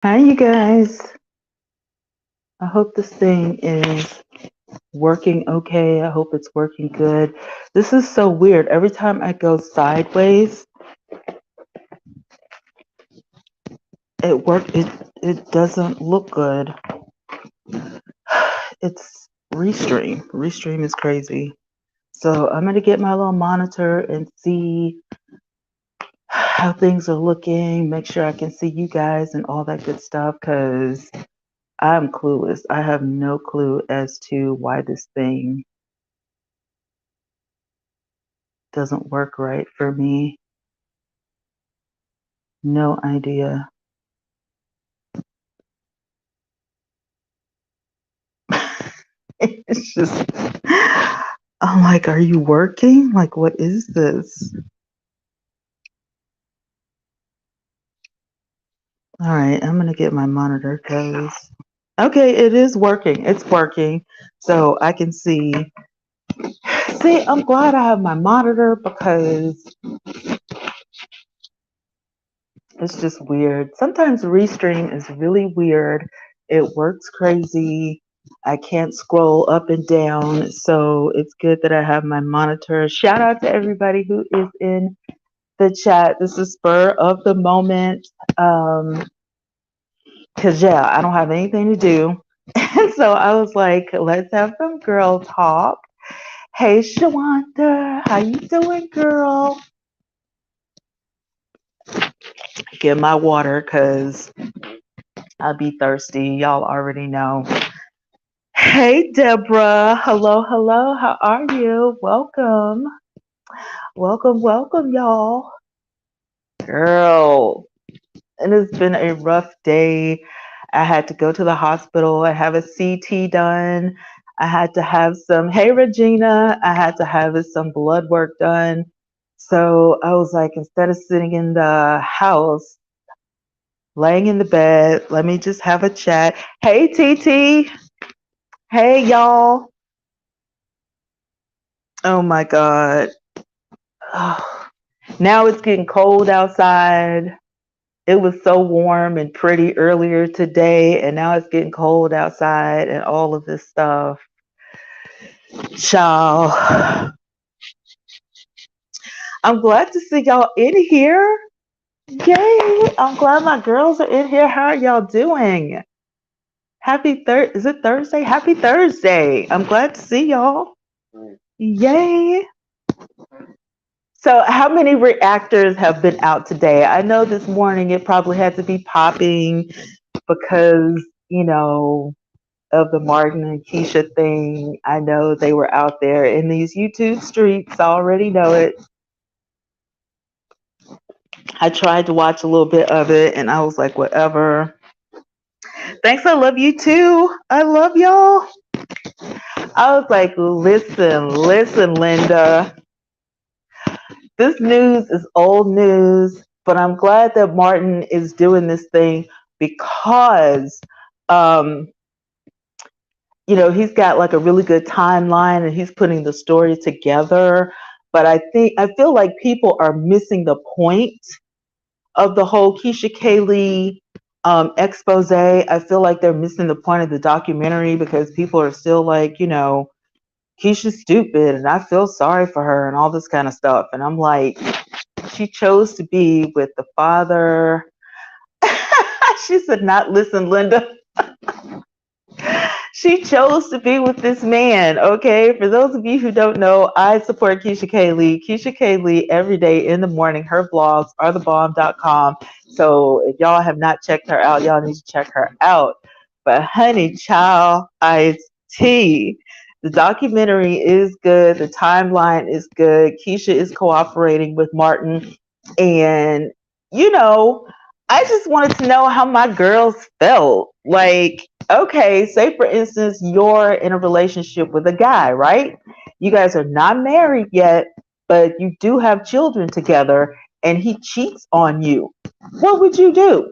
Hi, you guys. I hope this thing is working okay. I hope it's working good. This is so weird. Every time I go sideways, it doesn't look good. It's Restream. Restream is crazy. So I'm gonna get my little monitor and see how things are looking. Make sure I can see you guys and all that good stuff. Cause I'm clueless. I have no clue as to why this thing doesn't work right for me. No idea. It's just, I'm like, are you working? Like, what is this? All right, I'm gonna get my monitor because, okay, it is working. It's working. So I can see. See, I'm glad I have my monitor because it's just weird. Sometimes Restream is really weird. It works crazy. I can't scroll up and down. So it's good that I have my monitor. Shout out to everybody who is in the chat. This is spur of the moment. Cause yeah, I don't have anything to do. And so I was like, let's have some girl talk. Hey Shawanda, how you doing, girl? Get my water cause I'll be thirsty. Y'all already know. Hey Deborah. Hello, hello. How are you? Welcome. Welcome, welcome, y'all. Girl. It has been a rough day. I had to go to the hospital. I have a CT done. I had to have hey Regina, I had to have some blood work done. So I was like, instead of sitting in the house, laying in the bed, let me just have a chat. Hey TT. Hey y'all. Oh my God. Now it's getting cold outside. It was so warm and pretty earlier today, and now it's getting cold outside and all of this stuff. Y'all, I'm glad to see y'all in here. Yay! I'm glad my girls are in here. How are y'all doing? Happy Is it Thursday? Happy Thursday. I'm glad to see y'all. Yay! So, how many reactors have been out today? I know this morning it probably had to be popping because, of the Martin and Keisha thing. I know they were out there in these YouTube streets. I already know it. I tried to watch a little bit of it and I was like, whatever. Thanks. I love you too. I love y'all. I was like, listen, Linda. This news is old news, but I'm glad that Martin is doing this thing because um, he's got like a really good timeline and he's putting the story together. But I feel like people are missing the point of the whole Keisha Kaylee expose. I feel like they're missing the point of the documentary because people are still like, Keisha's stupid and I feel sorry for her and all this kind of stuff. And I'm like, she chose to be with the father. She said, not listen, Linda. She chose to be with this man. Okay. For those of you who don't know, I support Keisha Kaylee. Keisha Kaylee every day in the morning. Her blogs are thebomb.com. So if y'all have not checked her out, y'all need to check her out. But honey, child, iced tea. The documentary is good. The timeline is good. Keisha is cooperating with Martin. And, you know, I just wanted to know how my girls felt. Like, okay, say for instance, you're in a relationship with a guy, right? You guys are not married yet, but you do have children together and he cheats on you. What would you do?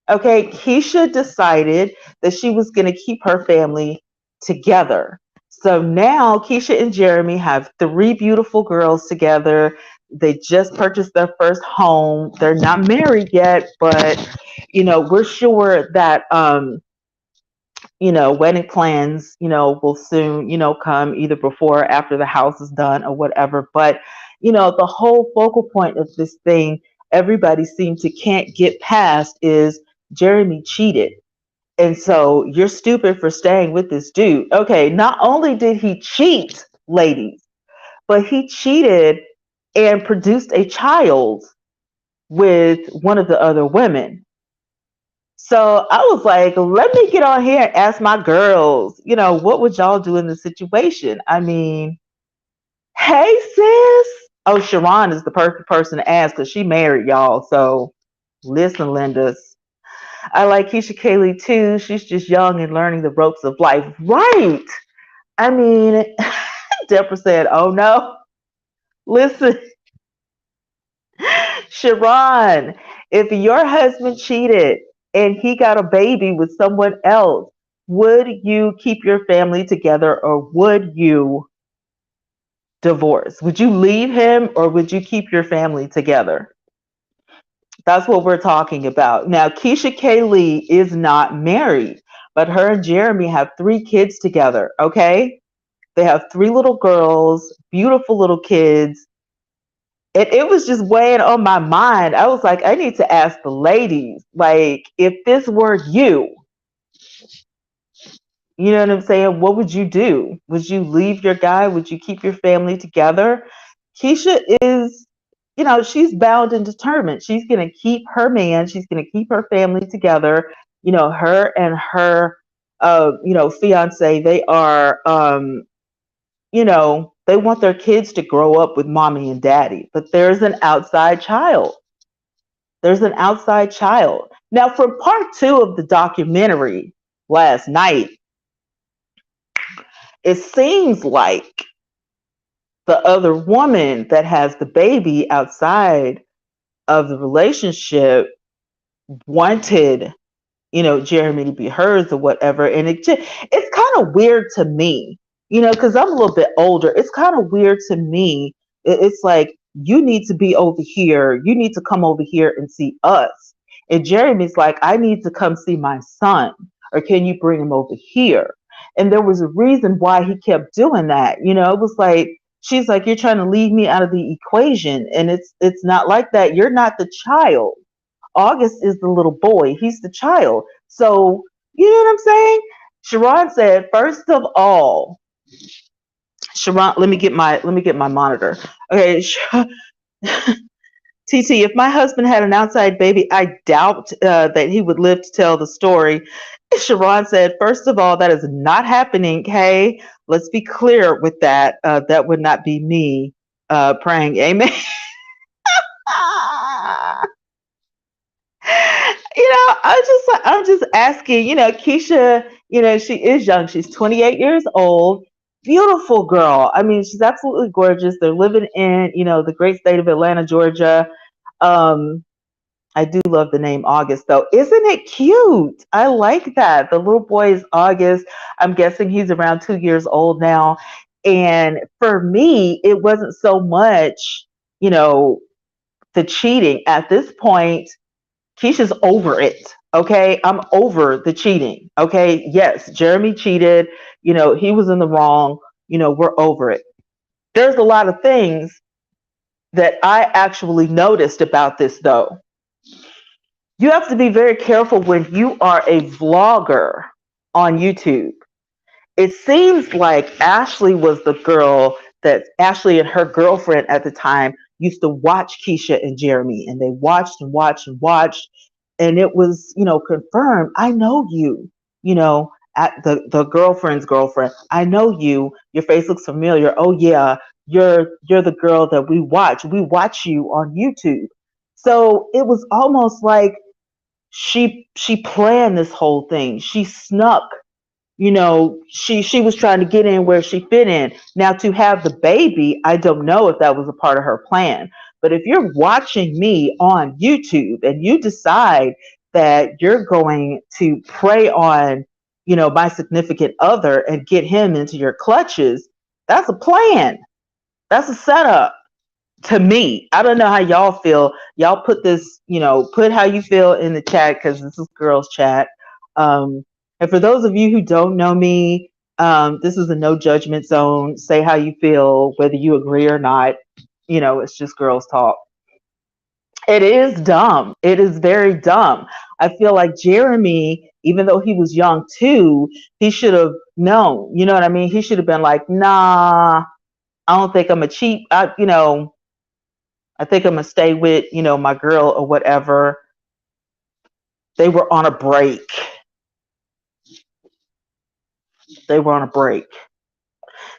Okay, Keisha decided that she was going to keep her family together. So now Keisha and Jeremy have three beautiful girls together. They just purchased their first home. They're not married yet, but we're sure that wedding plans, will soon, come either before or after the house is done or whatever. But, the whole focal point of this thing, everybody seems to can't get past is Jeremy cheated. And so you're stupid for staying with this dude. Okay, not only did he cheat, ladies, but he cheated and produced a child with one of the other women. So I was like, let me get on here and ask my girls, what would y'all do in this situation? I mean, hey, sis. Oh, Sharon is the perfect person to ask because she married, y'all. So listen, Linda. I like Keisha Kaylee too. She's just young and learning the ropes of life. Right. I mean, Deborah said, oh no. Listen, Sharon, if your husband cheated and he got a baby with someone else, would you keep your family together or would you divorce? Would you leave him or would you keep your family together? That's what we're talking about. Now, Keisha K. Lee is not married, but her and Jeremy have 3 kids together, okay? They have 3 little girls, beautiful little kids. It was just weighing on my mind. I was like, I need to ask the ladies, like, if this were you, you know what I'm saying? What would you do? Would you leave your guy? Would you keep your family together? Keisha is, she's bound and determined. She's going to keep her man. She's going to keep her family together. Her and her, fiance, they are, they want their kids to grow up with mommy and daddy, but there's an outside child. There's an outside child. Now, from part 2 of the documentary last night, it seems like the other woman that has the baby outside of the relationship wanted, Jeremy to be hers or whatever. And it's kind of weird to me, because I'm a little bit older. It's kind of weird to me. It's like, you need to be over here. You need to come over here and see us. And Jeremy's like, I need to come see my son. Or can you bring him over here? And there was a reason why he kept doing that. It was like, she's like, you're trying to leave me out of the equation. And it's not like that. You're not the child. August is the little boy. He's the child. So, you know what I'm saying? Sharon said, first of all, Sharon, let me get my monitor. Okay, TT, if my husband had an outside baby, I doubt that he would live to tell the story. Sharon said, first of all, that is not happening. Hey, let's be clear with that. That would not be me praying. Amen. I'm just asking, Keisha, she is young. She's 28 years old. Beautiful girl. I mean, she's absolutely gorgeous. They're living in, the great state of Atlanta, Georgia. Um, I do love the name August, though. Isn't it cute? I like that. The little boy is August. I'm guessing he's around 2 years old now. And for me, it wasn't so much, the cheating. At this point, Keisha's over it. Okay. I'm over the cheating. Okay. Yes, Jeremy cheated. He was in the wrong. We're over it. There's a lot of things that I actually noticed about this, though. You have to be very careful when you are a vlogger on YouTube. It seems like Ashley was the girl that Ashley and her girlfriend at the time used to watch Keisha and Jeremy, and they watched and watched and watched, and it was, confirmed. I know you, at the girlfriend's girlfriend. I know you. Your face looks familiar. Oh yeah, you're the girl that we watch. We watch you on YouTube. So it was almost like she planned this whole thing. She snuck, she was trying to get in where she fit in. Now, to have the baby, I don't know if that was a part of her plan. But if you're watching me on YouTube and you decide that you're going to prey on, my significant other and get him into your clutches, that's a plan. That's a setup. To me, I don't know how y'all feel. Y'all put this, put how you feel in the chat because this is girls chat. Um, and for those of you who don't know me, this is a no judgment zone. Say how you feel, whether you agree or not. It's just girls talk. It is dumb. It is very dumb. I feel like Jeremy, even though he was young too, he should have known. You know what I mean? He should have been like, nah, I don't think I'm a cheap. I think I'm gonna stay with, my girl or whatever. They were on a break. They were on a break.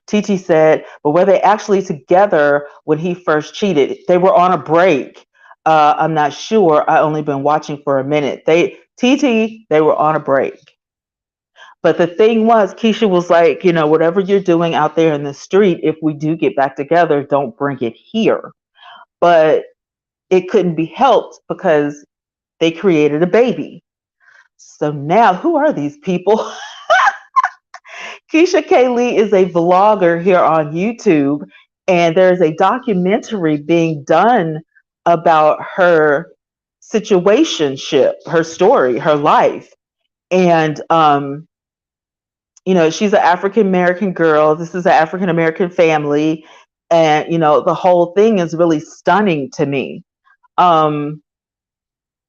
TT said, but were they actually together when he first cheated? They were on a break. I'm not sure. I only been watching for a minute. They were on a break. But the thing was, Keisha was like, whatever you're doing out there in the street, if we do get back together, don't bring it here. But it couldn't be helped because they created a baby. So now, who are these people? Keisha K. Lee is a vlogger here on YouTube, and there's a documentary being done about her situationship, her story, her life. And, she's an African American girl. This is an African American family. And, the whole thing is really stunning to me. Um,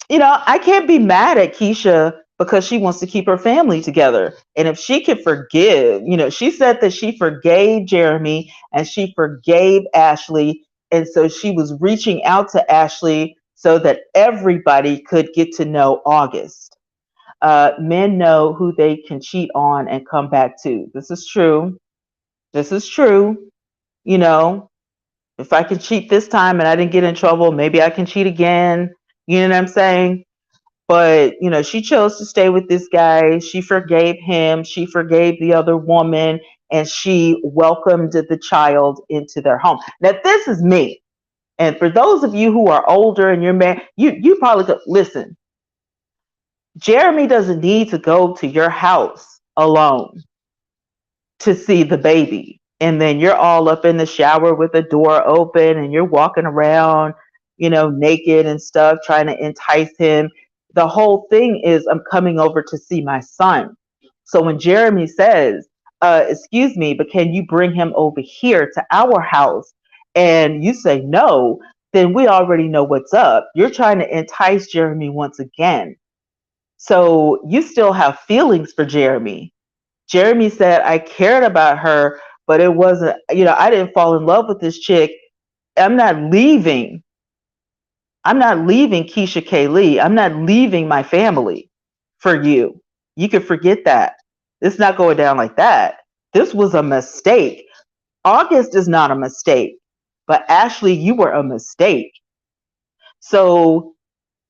I can't be mad at Keisha because she wants to keep her family together. And if she could forgive, she said that she forgave Jeremy and she forgave Ashley. And so she was reaching out to Ashley so that everybody could get to know August. Men know who they can cheat on and come back to. This is true. This is true. You know, if I can cheat this time and I didn't get in trouble, maybe I can cheat again. You know what I'm saying? But, she chose to stay with this guy. She forgave him. She forgave the other woman and she welcomed the child into their home. Now, this is me. And for those of you who are older and you're married, you probably could listen. Jeremy doesn't need to go to your house alone to see the baby. And then you're all up in the shower with the door open and you're walking around, naked and stuff, trying to entice him. The whole thing is, I'm coming over to see my son. So when Jeremy says, excuse me, but can you bring him over here to our house? And you say no, then we already know what's up. You're trying to entice Jeremy once again. So you still have feelings for Jeremy. Jeremy said, I cared about her, but it wasn't, I didn't fall in love with this chick. I'm not leaving. I'm not leaving Keisha K. Lee. I'm not leaving my family for you. You can forget that. It's not going down like that. This was a mistake. August is not a mistake, but Ashley, you were a mistake. So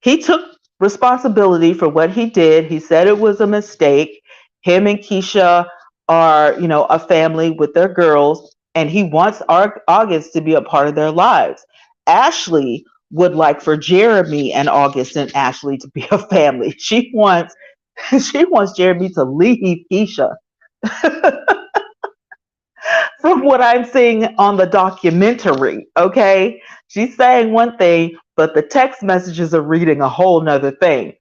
he took responsibility for what he did. He said it was a mistake. Him and Keisha are, a family with their girls, and he wants August to be a part of their lives. Ashley would like for Jeremy and August and Ashley to be a family. She wants Jeremy to leave Keisha. From what I'm seeing on the documentary, okay? She's saying one thing, but the text messages are reading a whole nother thing.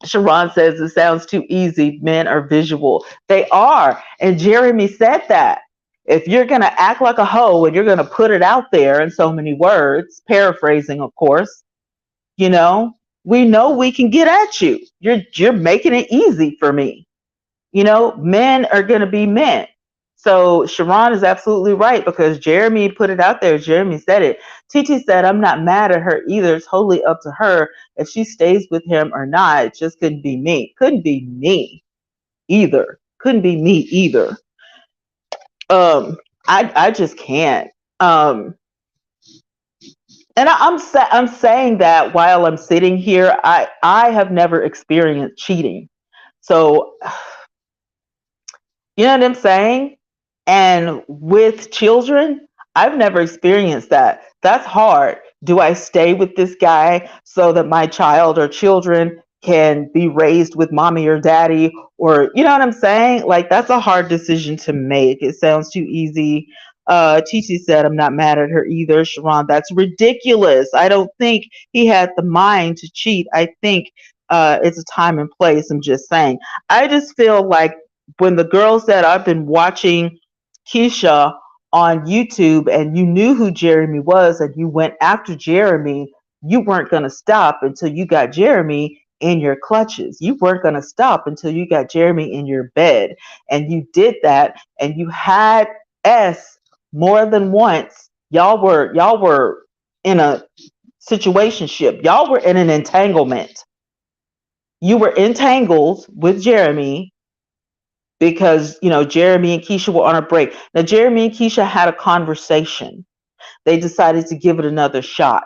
Sharon says it sounds too easy. Men are visual. They are. And Jeremy said that. If you're going to act like a hoe and you're going to put it out there in so many words, paraphrasing, of course, we know we can get at you. You're making it easy for me. Men are going to be men. So Sharon is absolutely right because Jeremy put it out there. Jeremy said it. TT said, I'm not mad at her either. It's totally up to her if she stays with him or not. It just couldn't be me. Couldn't be me either. Couldn't be me either. I just can't. And I'm saying that while I'm sitting here, I have never experienced cheating. So you know what I'm saying? And with children, I've never experienced that. That's hard. Do I stay with this guy so that my child or children can be raised with mommy or daddy? Or, you know what I'm saying? Like, that's a hard decision to make. It sounds too easy. Titi said, I'm not mad at her either. Sharon, that's ridiculous. I don't think he had the mind to cheat. I think it's a time and place. I'm just saying. I just feel like when the girl said, I've been watching Keisha on YouTube and you knew who Jeremy was and you went after Jeremy, you weren't going to stop until you got Jeremy in your clutches. You weren't going to stop until you got Jeremy in your bed. And you did that and you had S more than once. Y'all were in a situationship. Y'all were in an entanglement. You were entangled with Jeremy because, Jeremy and Keisha were on a break. Now, Jeremy and Keisha had a conversation. They decided to give it another shot.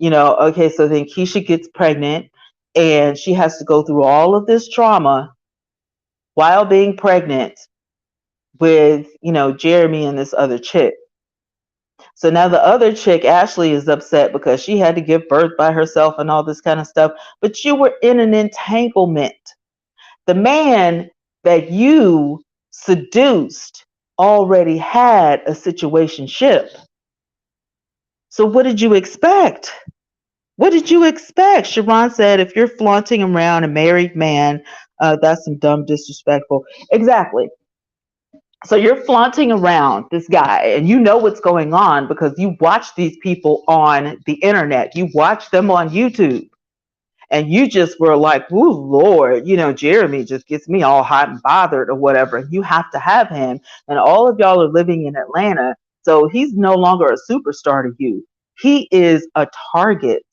Okay, so then Keisha gets pregnant and she has to go through all of this trauma while being pregnant with, Jeremy and this other chick. So now the other chick, Ashley, is upset because she had to give birth by herself and all this kind of stuff. But you were in an entanglement. The man that you seduced already had a situationship. So what did you expect? What did you expect? Sharon said, if you're flaunting around a married man, that's some dumb disrespectful. Exactly. So you're flaunting around this guy and you know what's going on because you watch these people on the internet. You watch them on YouTube and you just were like, "Ooh, Lord, Jeremy just gets me all hot and bothered or whatever." You have to have him. And all of y'all are living in Atlanta. So he's no longer a superstar to you. He is a target.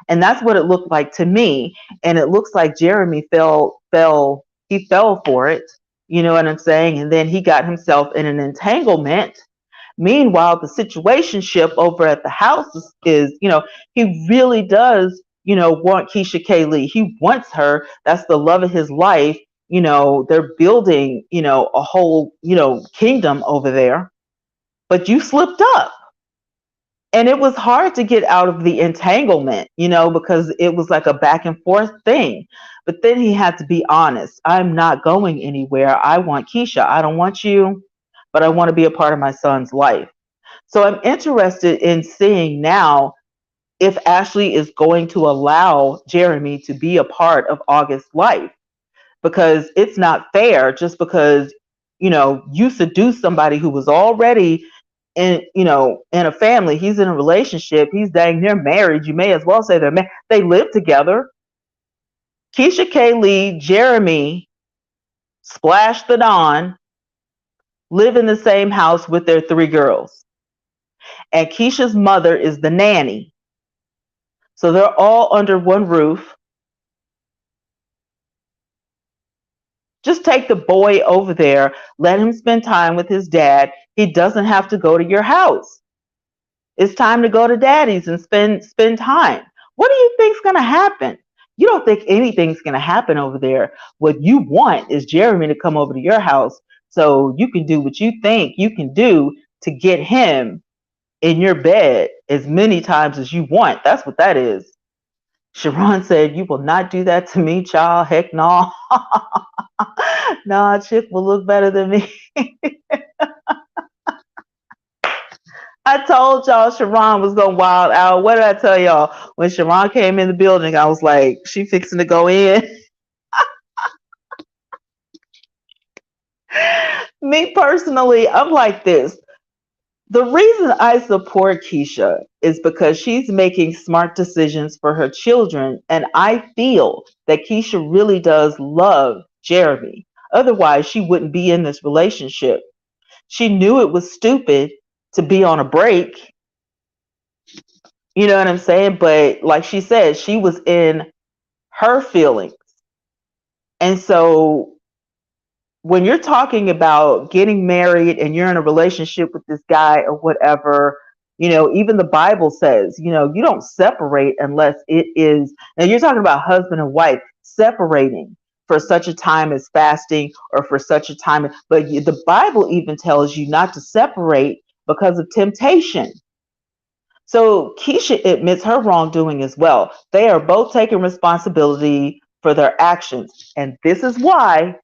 And that's what it looked like to me. And it looks like Jeremy he fell for it. You know what I'm saying? And then he got himself in an entanglement. Meanwhile, the situationship over at the house is, he really does, want Keisha K. Lee. He wants her. That's the love of his life. They're building, a whole, kingdom over there. But you slipped up. And it was hard to get out of the entanglement, because it was like a back and forth thing. But then he had to be honest. I'm not going anywhere. I want Keisha. I don't want you, but I want to be a part of my son's life. So I'm interested in seeing now if Ashley is going to allow Jeremy to be a part of August's life, because it's not fair just because, you seduced somebody who was already in a family. He's in a relationship. He's dang near married. You may as well say they're married. They live together. Keisha K. Lee, Jeremy, Splash the Don live in the same house with their 3 girls. And Keisha's mother is the nanny. So they're all under one roof. Just take the boy over there. Let him spend time with his dad. He doesn't have to go to your house. It's time to go to daddy's and spend time. What do you think's going to happen? You don't think anything's going to happen over there. What you want is Jeremy to come over to your house so you can do what you think you can do to get him in your bed as many times as you want. That's what that is. Sharon said, "You will not do that to me, child. Heck no." Nah, chick will look better than me. I told y'all Sharon was gonna wild out. What did I tell y'all? When Sharon came in the building, I was like, she fixing to go in. Me personally, I'm like this. The reason I support Keisha is because she's making smart decisions for her children, and I feel that Keisha really does love Jeremy. Otherwise, she wouldn't be in this relationship. She knew it was stupid to be on a break. You know what I'm saying? But like she said, she was in her feelings. And so when you're talking about getting married and you're in a relationship with this guy or whatever, even the Bible says, you don't separate unless it is, now you're talking about husband and wife separating for such a time as fasting or for such a time, but the Bible even tells you not to separate because of temptation. So Keisha admits her wrongdoing as well. They are both taking responsibility for their actions. And this is why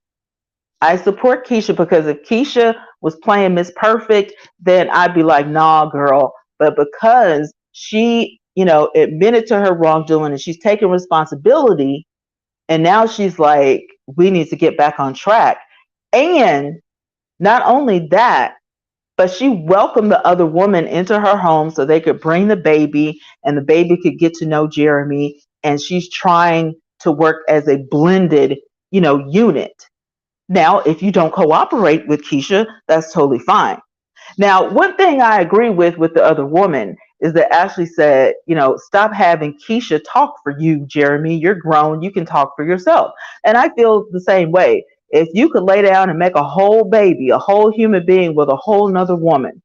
I support Keisha, because if Keisha was playing Miss Perfect, then I'd be like, nah, girl. But because she, admitted to her wrongdoing and she's taking responsibility, and now she's like, we need to get back on track. And not only that, but she welcomed the other woman into her home so they could bring the baby and the baby could get to know Jeremy. And she's trying to work as a blended, unit. Now, if you don't cooperate with Keisha, that's totally fine. Now, one thing I agree with the other woman is that Ashley said, stop having Keisha talk for you, Jeremy. You're grown. You can talk for yourself. And I feel the same way. If you could lay down and make a whole baby, a whole human being with a whole nother woman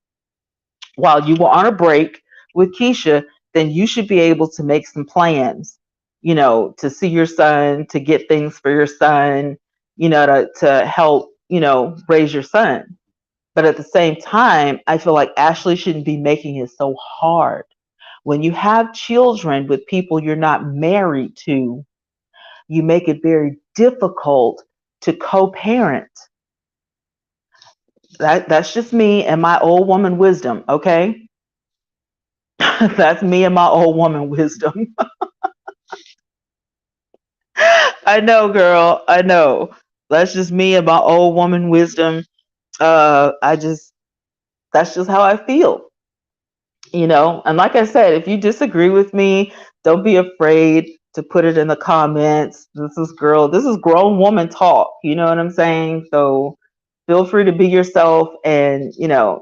while you were on a break with Keisha, then you should be able to make some plans, to see your son, to get things for your son, to help, raise your son. But at the same time, I feel like Ashley shouldn't be making it so hard. When you have children with people you're not married to, you make it very difficult to co-parent. That's just me and my old woman wisdom, okay? That's me and my old woman wisdom. I know, girl. I know. That's just me and my old woman wisdom. I just That's just how I feel. And like I said, if you disagree with me, don't be afraid to put it in the comments. This is grown woman talk, you know what I'm saying? So feel free to be yourself and,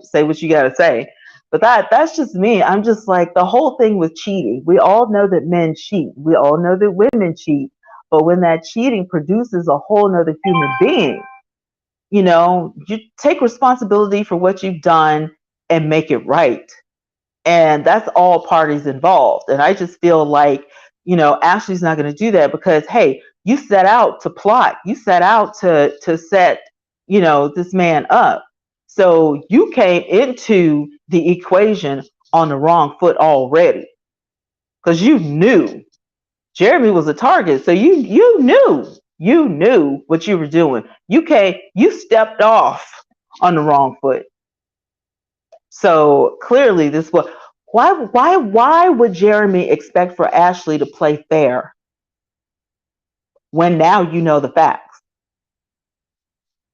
say what you got to say. But that's just me. I'm just like, the whole thing with cheating, we all know that men cheat, we all know that women cheat, but when that cheating produces a whole nother human being, you take responsibility for what you've done and make it right. And that's all parties involved. And I just feel like, Ashley's not going to do that because, hey, you set out to plot, you set out to set, this man up. So you came into the equation on the wrong foot already because you knew Jeremy was a target. So you knew what you were doing. You stepped off on the wrong foot. So clearly this was why would Jeremy expect for Ashley to play fair when now you know the facts?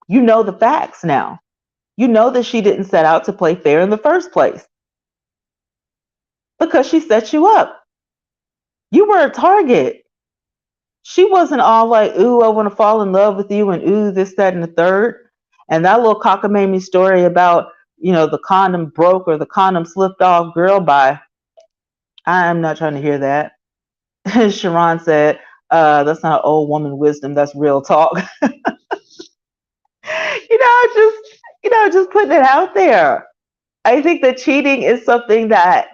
You know the facts now. You know that she didn't set out to play fair in the first place because she set you up. You were a target. She wasn't all like, ooh, I want to fall in love with you and ooh, this, that, and the third. And that little cockamamie story about, the condom broke or the condom slipped off, girl, bye. I'm not trying to hear that. Sharon said, that's not old woman wisdom, that's real talk. Just putting it out there. I think that cheating is something that,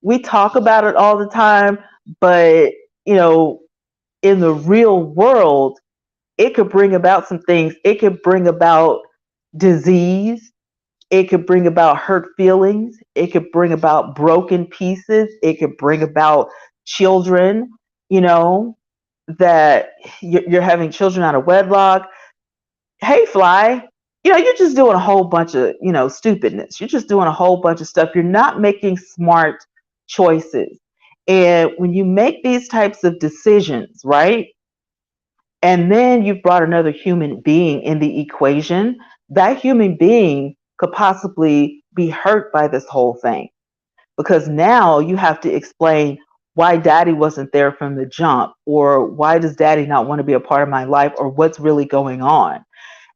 we talk about it all the time, but, in the real world, it could bring about some things. It could bring about disease. It could bring about hurt feelings. It could bring about broken pieces. It could bring about children, that you're having children out of wedlock. Hey, Fly, you're just doing a whole bunch of, stupidness. You're just doing a whole bunch of stuff. You're not making smart choices. And when you make these types of decisions, right? And then you've brought another human being in the equation, that human being could possibly be hurt by this whole thing because now you have to explain why daddy wasn't there from the jump, or why does daddy not want to be a part of my life, or what's really going on.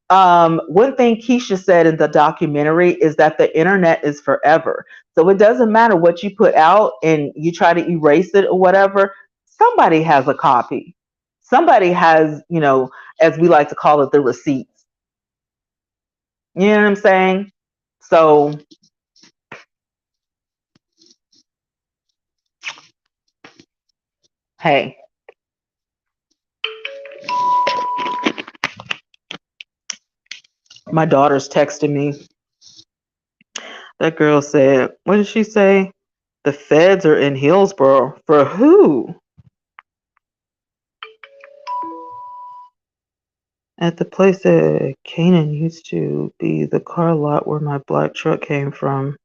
One thing Keisha said in the documentary is that the internet is forever. So it doesn't matter what you put out and you try to erase it or whatever, somebody has a copy. Somebody has, as we like to call it, the receipts. You know what I'm saying? So, hey, my daughter's texting me. That girl said, what did she say? The feds are in Hillsborough. For who? At the place that Canaan used to be the car lot where my black truck came from.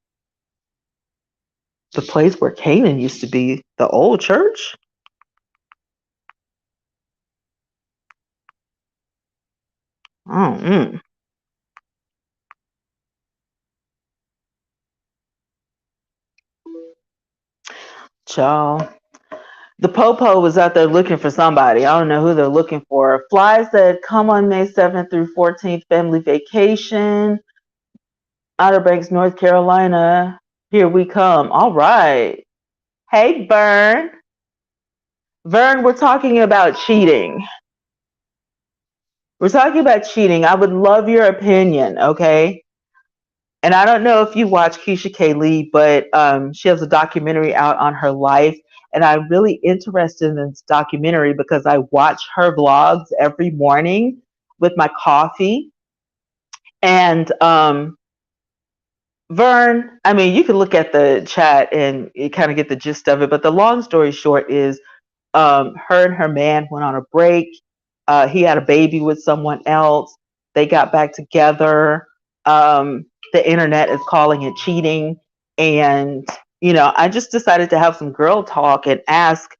The place where Canaan used to be the old church? Oh, child. The Popo was out there looking for somebody. I don't know who they're looking for. Fly said, come on May 7th through 14th, family vacation. Outer Banks, North Carolina. Here we come. All right. Hey, Vern. Vern, we're talking about cheating. We're talking about cheating. I would love your opinion, okay? And I don't know if you watch Keisha K. Lee, but she has a documentary out on her life. And I'm really interested in this documentary because I watch her vlogs every morning with my coffee. And Vern, I mean, you can look at the chat and you kind of get the gist of it. But the long story short is her and her man went on a break. He had a baby with someone else. They got back together. The internet is calling it cheating. And, I just decided to have some girl talk and ask,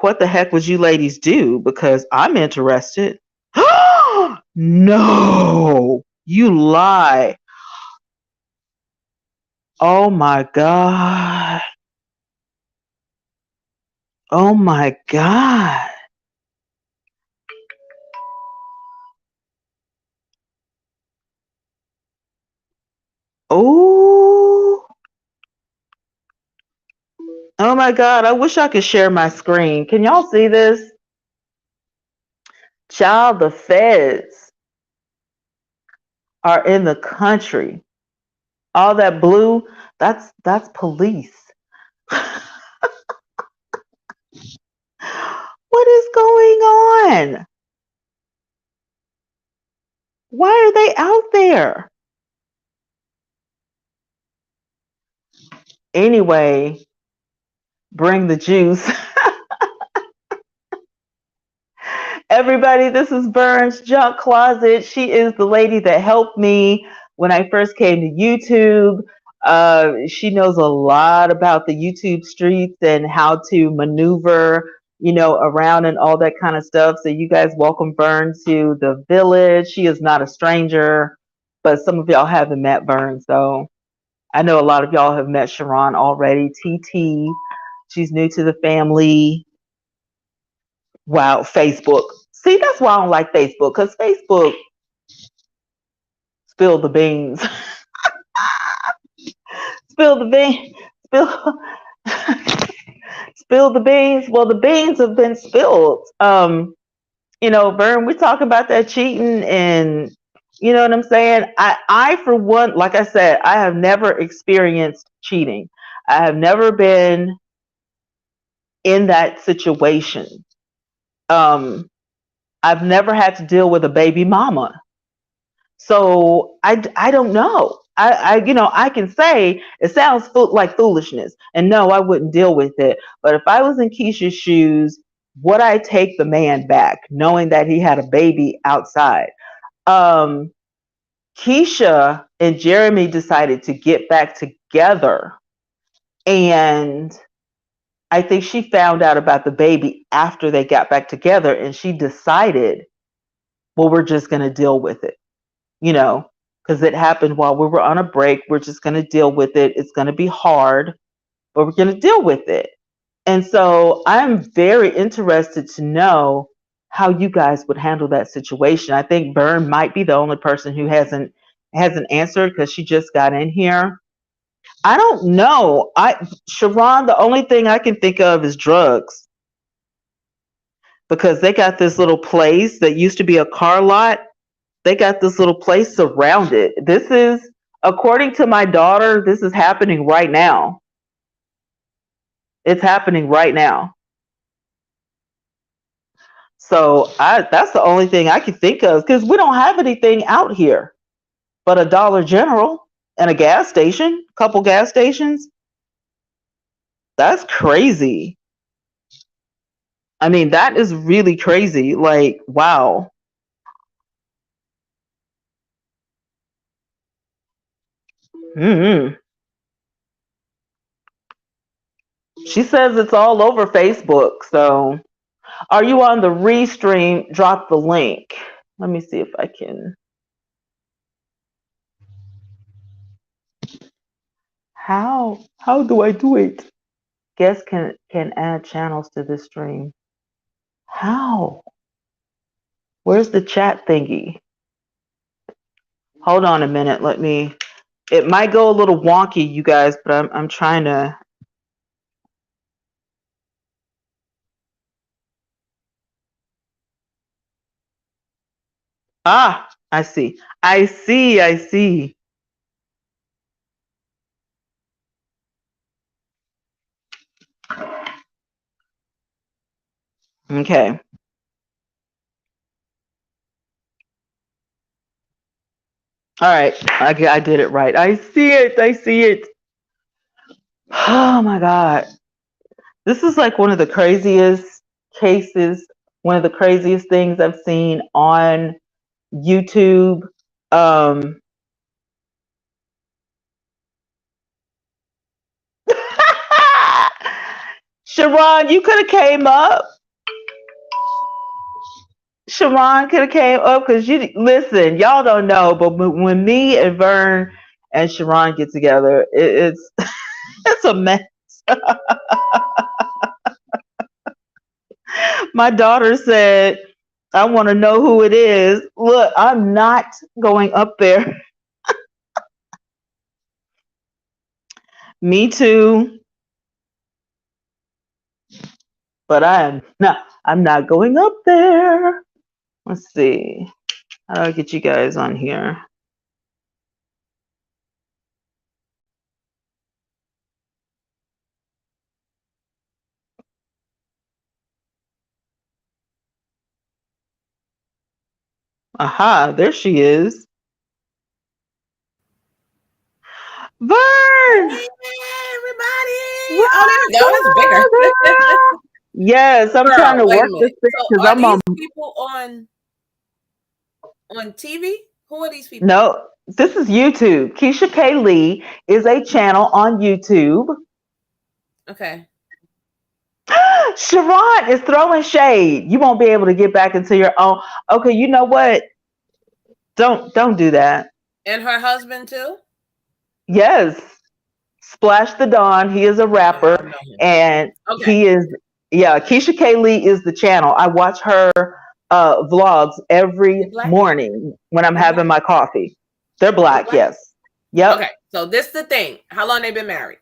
what the heck would you ladies do? Because I'm interested. No, you lie. Oh my God. Oh my God. Oh. Oh my God, I wish I could share my screen. Can y'all see this? Child, the feds are in the country. All that blue, that's police. What is going on? Why are they out there? Anyway, bring the juice. Everybody, this is Burns Junk Closet. She is the lady that helped me when I first came to YouTube. She knows a lot about the YouTube streets and how to maneuver, around and all that kind of stuff. So you guys welcome Vern to the village. She is not a stranger, but some of y'all haven't met Vern. So I know a lot of y'all have met Sharon already. TT, she's new to the family. Wow, Facebook. See, that's why I don't like Facebook, because Facebook spilled the beans. Spill the beans. Spill spill the beans. Well, the beans have been spilled. Vern, we talk about that cheating and you know what I'm saying? I for one, like I said, I have never experienced cheating. I have never been in that situation. Um, I've never had to deal with a baby mama. So I don't know. I can say it sounds like foolishness, and no, I wouldn't deal with it. But if I was in Keisha's shoes, would I take the man back, knowing that he had a baby outside? Um, Keisha and Jeremy decided to get back together, and I think she found out about the baby after they got back together, and she decided, well, we're just going to deal with it. you know, because it happened while we were on a break. We're just going to deal with it. It's going to be hard, but we're going to deal with it. And so I'm very interested to know how you guys would handle that situation. I think Bern might be the only person who hasn't answered because she just got in here. I don't know. Sharon, the only thing I can think of is drugs because they got this little place that used to be a car lot. They got this little place surrounded. This is, according to my daughter, this is happening right now. It's happening right now. So that's the only thing I can think of because we don't have anything out here but a Dollar General and a gas station, a couple gas stations. That's crazy. I mean, that is really crazy. Like, wow. Mm-hmm. She says it's all over Facebook. So, are you on the restream? Drop the link. Let me see if I can. How do I do it? Guests can add channels to this stream. How? Where's the chat thingy? Hold on a minute. Let me. It might go a little wonky, you guys, but I'm trying to. Ah, I see. I see. I see. Okay. All right. I did it right. I see it. I see it. Oh my God. This is like one of the craziest cases, one of the craziest things I've seen on YouTube. Um, Sharon, you could have came up. Sharon could have came up because you listen. Y'all don't know, but when me and Vern and Sharon get together, it's it's a mess. My daughter said, "I want to know who it is." Look, I'm not going up there. Me too, but I'm not going up there. Let's see. How do I get you guys on here? Aha, there she is. Vern! Hey, everybody! Oh, there we What's go. That's bigger. up, girl? Yes, I'm trying Girl, to wait a work this minute. thing So, because are I'm on. these people on TV? Who are these people? No, this is YouTube. Keisha K. Lee is a channel on YouTube. Okay. Sharon is throwing shade. You won't be able to get back into your own. Okay, you know what? Don't do that. And her husband too? Yes, Splash the Don. He is a Yeah, I rapper, know him. and Okay. he is yeah. Keisha K. Lee is the channel. I watch her vlogs They every black? morning when I'm They having black? my coffee. They're They black, black? yes. Yep. Okay. So this the thing. How long they been married?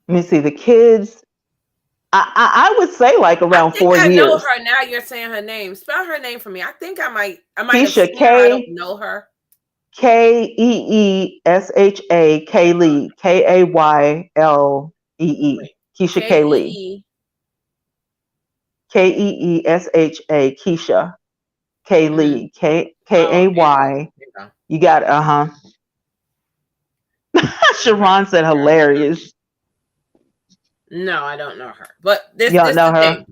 Let me see the kids. I would say like I around think four I know years. her now. You're saying her name. Spell her name for me. I think I might have Keisha seen her. I don't K know her. Keesha Kaylee Kaylee. Wait. Keisha K E Kaylee E. Keesha Keisha Mm-hmm. Kaylee Oh, there it is. Kay. There you go. You got Okay. Sharon said All right. hilarious. No, I don't know her. But this You don't this know the her. thing.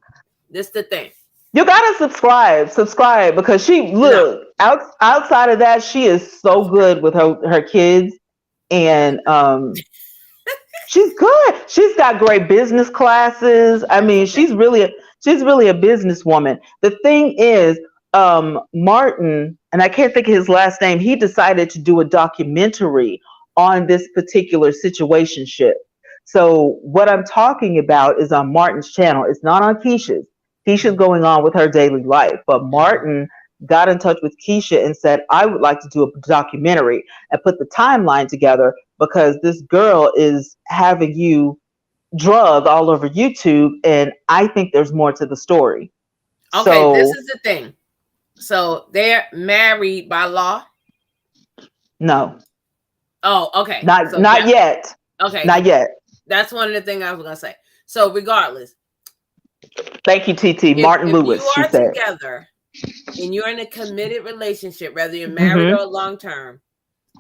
This the thing. You gotta subscribe because she No, outside of that she is I'm so subscribed. good with her kids and Okay. she's good. She's got great business classes. I mean, Okay. she's really a businesswoman. The thing is, Martin, and I can't think of his last name, he decided to do a documentary on this particular situationship. So what I'm talking about is on Martin's channel. It's not on Keisha's. Keisha's Mhm. going on with her daily life, but Mhm. Martin got in touch with Keisha and said, I would like to do a documentary and put the timeline together because this girl is having you drug all over YouTube, and I think there's more to the story. Okay, this So is the thing. So they're married by law. no, Oh, okay. not So not that yet, okay, not okay. yet. That's one of the things I was gonna say. So regardless, Thank you, TT. Martin if you Lewis. She are said. together and you're in a committed relationship, whether you're married Hmm. or long term,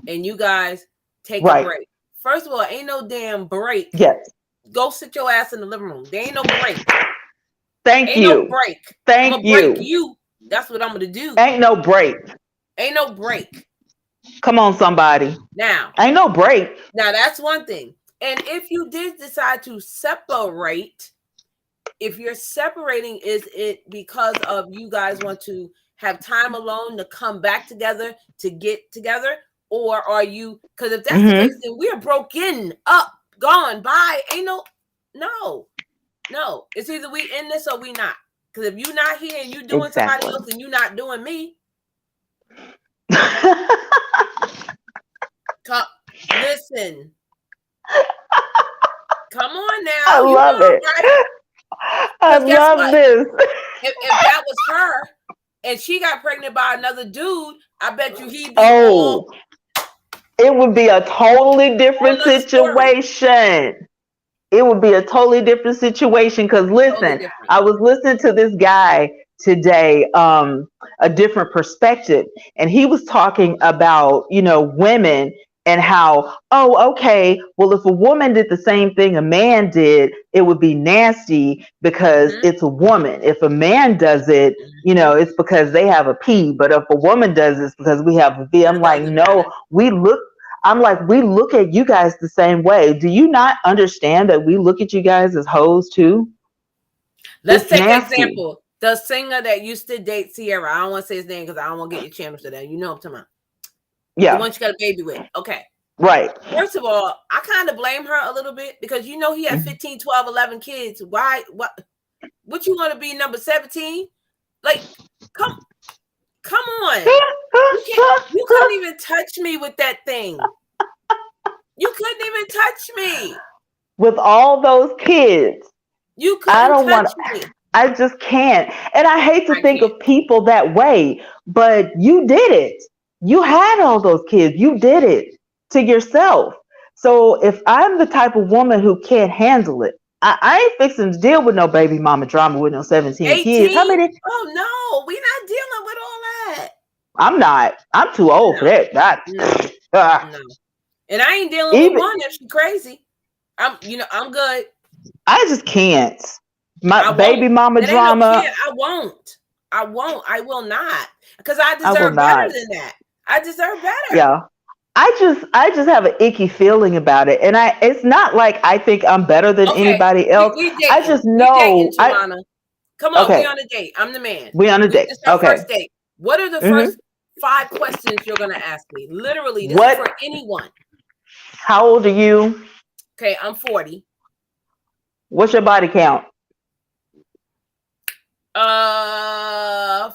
and you guys take a Right. break. First of all, ain't no damn break. Yes. Go sit your ass in the living room. There ain't no break. Thank Ain't no you. break. I'm Thank gonna break you. you. That's what I'm gonna do. Ain't no break. Ain't no break. Come on, somebody. Now, Ain't no break. now that's one thing. And if you did decide to separate, if you're separating, is it because of you guys want to have time alone to come back together to get together? Or are you, because if that's the case, Mm-hmm. then we're broken up, gone, bye. Ain't no. It's either we in this or we not. Because if you not here and you doing somebody Exactly. else and you not doing me, listen. Come on I now. You know love I'm it. right. I Because guess love what? this. If that was her and she got pregnant by another dude, I bet you he'd be all Oh, it would be a totally on different the story. situation. It would be a totally different situation. Because Totally listen, different. I was listening to this guy today, a different perspective, and he was talking about, women and how, oh, okay, well, if a woman did the same thing a man did, it would be nasty because Mm-hmm. it's a woman. If a man does it, Mm-hmm. it's because they have a P, but if a woman does it, it's because we have a V. I'm It like, doesn't matter. no, I'm like, we look at you guys the same way. Do you not understand that we look at you guys as hoes too? Let's It's take an nasty. example. The singer that used to date Sierra. I don't want to say his name because I don't want to get your channel to that. You know what I'm talking about. The Yeah, one she got a baby with. Okay. right. First of all, I kind of blame her a little bit because he had 15, 12, 11 kids. Why? What you want to be number 17? Like, come on. You couldn't even touch me with that thing. You couldn't even touch me. With all those kids, You I couldn't don't touch want, me. I just can't. And I hate to I think can't. of people that way, but you did it. You had all those kids. You did it to yourself. So if I'm the type of woman who can't handle it, I ain't fixing to deal with no baby mama drama with no 17 kids. How 18? many? Oh no, we're not dealing with all that. I'm not. I'm too old for No, that. no, Uh, no. And I ain't dealing with even one if she crazy. I'm good. I just can't. My I baby won't. mama It ain't no drama. kid. I won't. I won't. I will not. Because I I will deserve better not. than that. I deserve better. Yeah. I just have an icky feeling about it. And it's not like I think I'm better than Okay. anybody We else. we I dating. just We dating, know Tawana. Come on, we okay, on a date. I'm the man. we on a date. This our Okay. first date. What are the Hmm. first 5 questions you're gonna ask me? Literally, this is What for anyone. how old are you? Okay, I'm 40. What's your body count?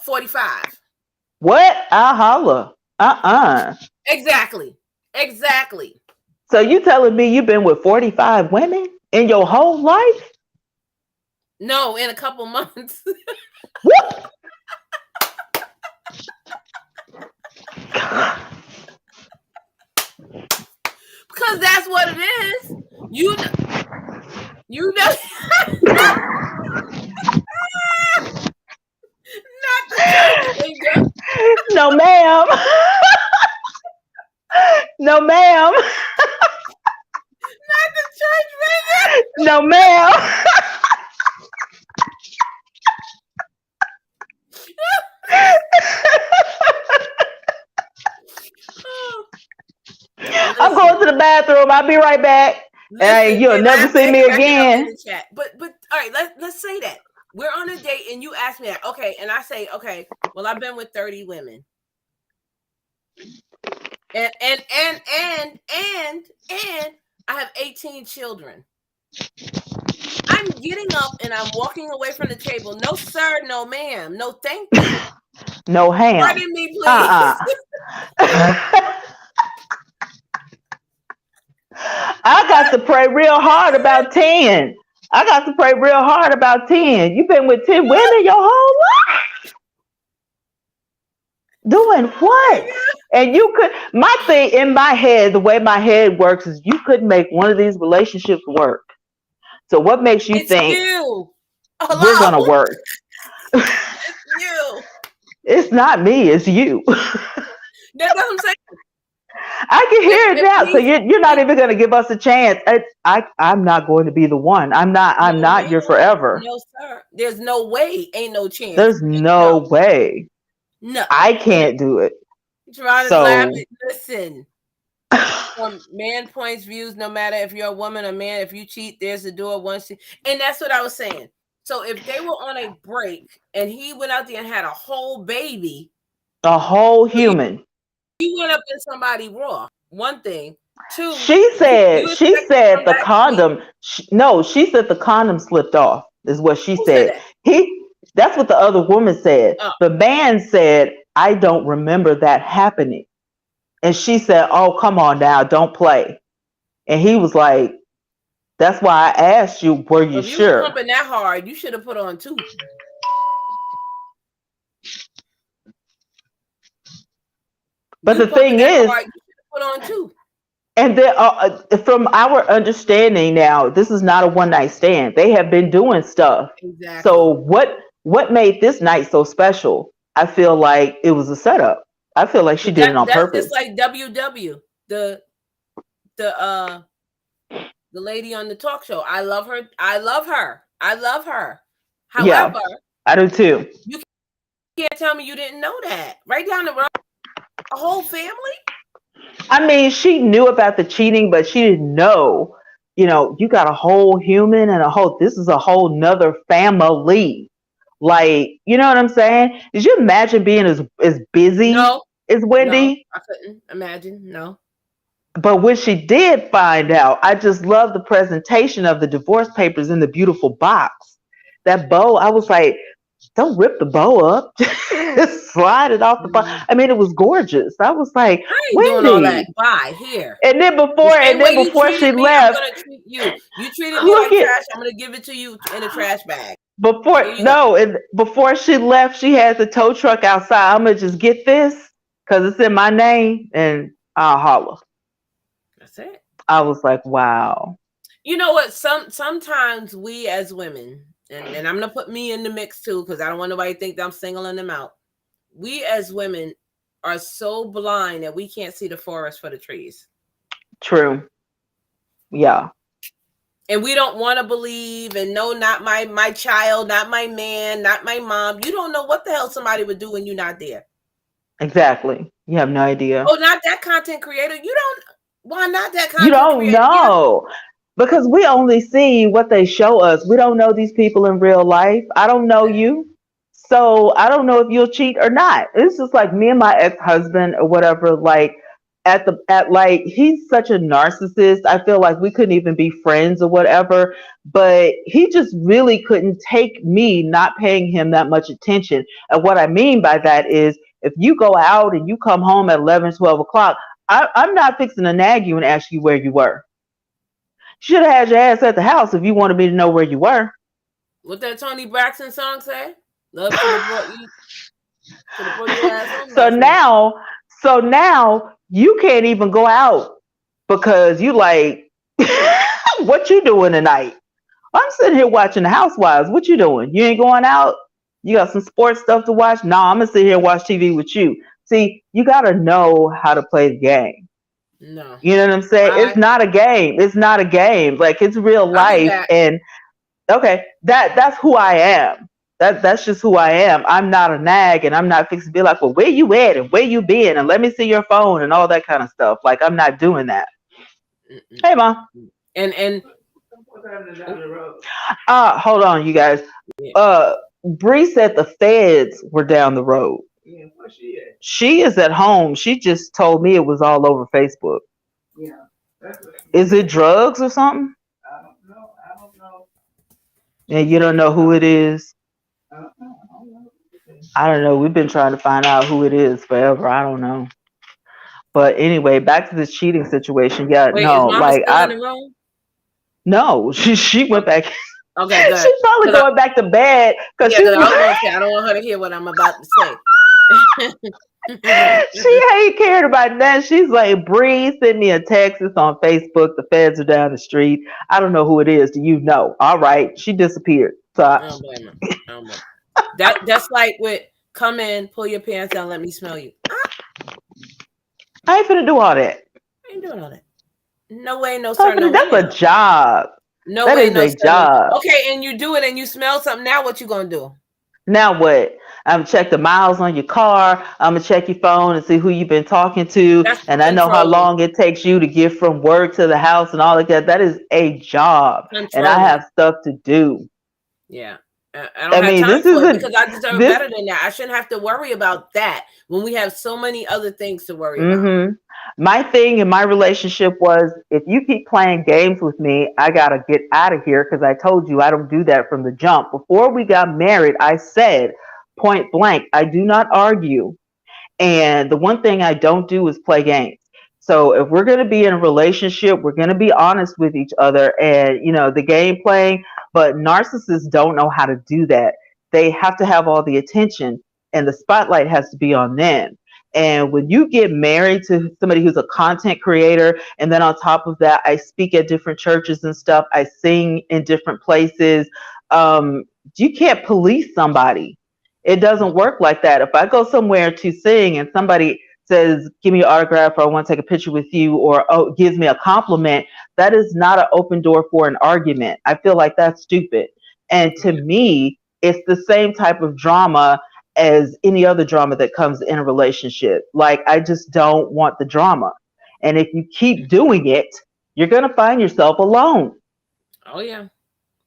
45. What? I'll holla. Uh-uh. Exactly. Exactly. So you telling me you've been with 45 women in your whole life? No, in a couple months. What? Because that's what it is. You know not the church finger. No, ma'am. No, ma'am. Not the church finger. No, ma'am. Oh, I'm going listen. to the bathroom. I'll be right back. And Listen, you'll and never laugh see their me cracking up in again. the chat. But all right, let's say that. We're on a date and you ask me that. Okay, and I say, okay, well, I've been with 30 women. And I have 18 children. I'm getting up and I'm walking away from the table. No, sir, no, ma'am. No, thank you. No ham. Pardon me, please. Uh-uh. I got to pray real hard about 10. I got to pray real hard about 10. You've been with 10 women your whole life? Doing what? And you could, my thing in my head, the way my head works is you couldn't make one of these relationships work. So what makes you It's think you. we're going to Hello. work? It's you. It's not me, it's you. That's what I'm saying. I can hear it And now. So please, you're not even going to give us a chance. I'm not going to be the one. I'm no, not your ma'am. forever. No, sir. There's no way. Ain't no chance. There's no No. way. No. I can't do it. Trying to laugh. So Listen, from man points views, no matter if you're a woman or man, if you cheat, there's a door once. And that's what I was saying. So if they were on a break and he went out there and had a whole baby, a whole so you, human. you went up in somebody raw. One thing. Two, She said, you she expect to said come the back to me? condom, no, she said the condom slipped off, is what she Who said said. that? That's what the other woman said. Oh, The man said, I don't remember that happening. And she said, oh, come on now, don't play. And he was like, that's why I asked you, were you if you was sure? pumping that hard, you should have put on two. But You the pumping thing that is, hard, you should have put on two. and then, from our understanding now, this is not a one night stand. They have been doing stuff. So Exactly. what made this night so special? I feel like it was a setup. I feel like she But did it on that's just purpose. like WW, the the lady on the talk show. I love her. I love her. I love her. Yeah, However, I do too. you can't tell me you didn't know that. Right down the road, a whole family. I mean, she knew about the cheating, but she didn't know. You got a whole human and this is a whole nother family. Like, you know what I'm saying? Did you imagine being as busy No, as no, Wendy? I couldn't imagine. No, But when she did find out, I just love the presentation of the divorce papers in the beautiful box. That bow, I was like, don't rip the bow up. Just slide it off the bow. I mean, it was gorgeous. I was like, I ain't doing all that. Wendy. Bye here. And then The before same and way then you before she treated me, I'm left, gonna treat you. You treated me look like at trash. I'm gonna give it to you in a trash bag. before Here you go. no, and before she left, she had the tow truck outside. I'm gonna just get this because it's in my name and I'll holler. That's it. I was like, wow. You know what? Sometimes we as women, and I'm gonna put me in the mix too, because I don't want nobody to think that I'm singling them out. We as women are so blind that we can't see the forest for the trees. True. Yeah. And we don't want to believe and no, not my child, not my man, not my mom. You don't know what the hell somebody would do when you're not there. Exactly. You have no idea. Oh, not that content creator. You don't. Why not that You content don't creator? Yeah. know because we only see what they show us. We don't know these people in real life. I don't know you. So I don't know if you'll cheat or not. It's just like me and my ex-husband or whatever, like at like he's such a narcissist. I feel like we couldn't even be friends or whatever, but he just really couldn't take me not paying him that much attention. And what I mean by that is if you go out and you come home at 11, 12 o'clock, I'm not fixing to nag you and ask you where you were. Should have had your ass at the house if you wanted me to know where you were. What that Tony Braxton song say? Love should have brought your ass home so last night. now, so now you can't even go out because you like, what you doing tonight? I'm sitting here watching the Housewives. What you doing? You ain't going out? You got some sports stuff to watch? No, I'm gonna sit here and watch TV with you. See, you gotta know how to play the game. No. You know what I'm saying? It's Bye. not a game. It's not a game. Like it's real I'll be life. back. And okay, that's who I am. That's just who I am. I'm not a nag, and I'm not fixing to be like, well, where you at and where you been, and let me see your phone and all that kind of stuff. Like I'm not doing that. Mm-mm. Hey, mom. And Hold on, you guys. yeah. Bree said the feds were down the road. Yeah, where she at? She is at home. She just told me it was all over Facebook. Yeah. That's what Is it drugs or something? I don't know. I don't know. And you don't know who it is? I don't know. I don't know. I don't know. We've been trying to find out who it is forever. I don't know. But anyway, back to this cheating situation. Yeah, Wait, is no, Mama like still in the room? no, she went back. Okay, good. She's probably going back to bed because Yeah, because I was gonna say I don't want her to hear what I'm about to say. she ain't cared about that. She's like, Bree sent me a text. It's on Facebook. The feds are down the street. I don't know who it is. Do you know? All right, she disappeared. So I don't blame her. I don't blame her. That's like with come in, pull your pants down, let me smell you. I ain't finna do all that. I ain't doing all that. No way, no sir, no That's way. a job. No That way, is no a sir. job. Okay, and you do it and you smell something. Now what you gonna do? Now what? I'm gonna check the miles on your car. I'm gonna check your phone and see who you've been talking to. That's And I know how controlling. long it takes you to get from work to the house and all of that. That is a job, and I Controlling. have stuff to do. Yeah. I don't I have mean, time this for it isn't because I deserve this. better than that. I shouldn't have to worry about that when we have so many other things to worry about. hmm My thing in my relationship was, if you keep playing games with me, I gotta get out of here because I told you I don't do that from the jump. Before we got married, I said point blank, I do not argue. And the one thing I don't do is play games. So if we're going to be in a relationship, we're going to be honest with each other and, the game playing, but narcissists don't know how to do that. They have to have all the attention and the spotlight has to be on them. And when you get married to somebody who's a content creator, and then on top of that, I speak at different churches and stuff, I sing in different places, you can't police somebody. It doesn't work like that. If I go somewhere to sing and somebody says, "Give me an autograph," or "I want to take a picture with you," or gives me a compliment, that is not an open door for an argument. I feel like that's stupid. And to Yeah. me, it's the same type of drama as any other drama that comes in a relationship. Like, I just don't want the drama. And if you keep doing it, you're going to find yourself alone. Oh yeah.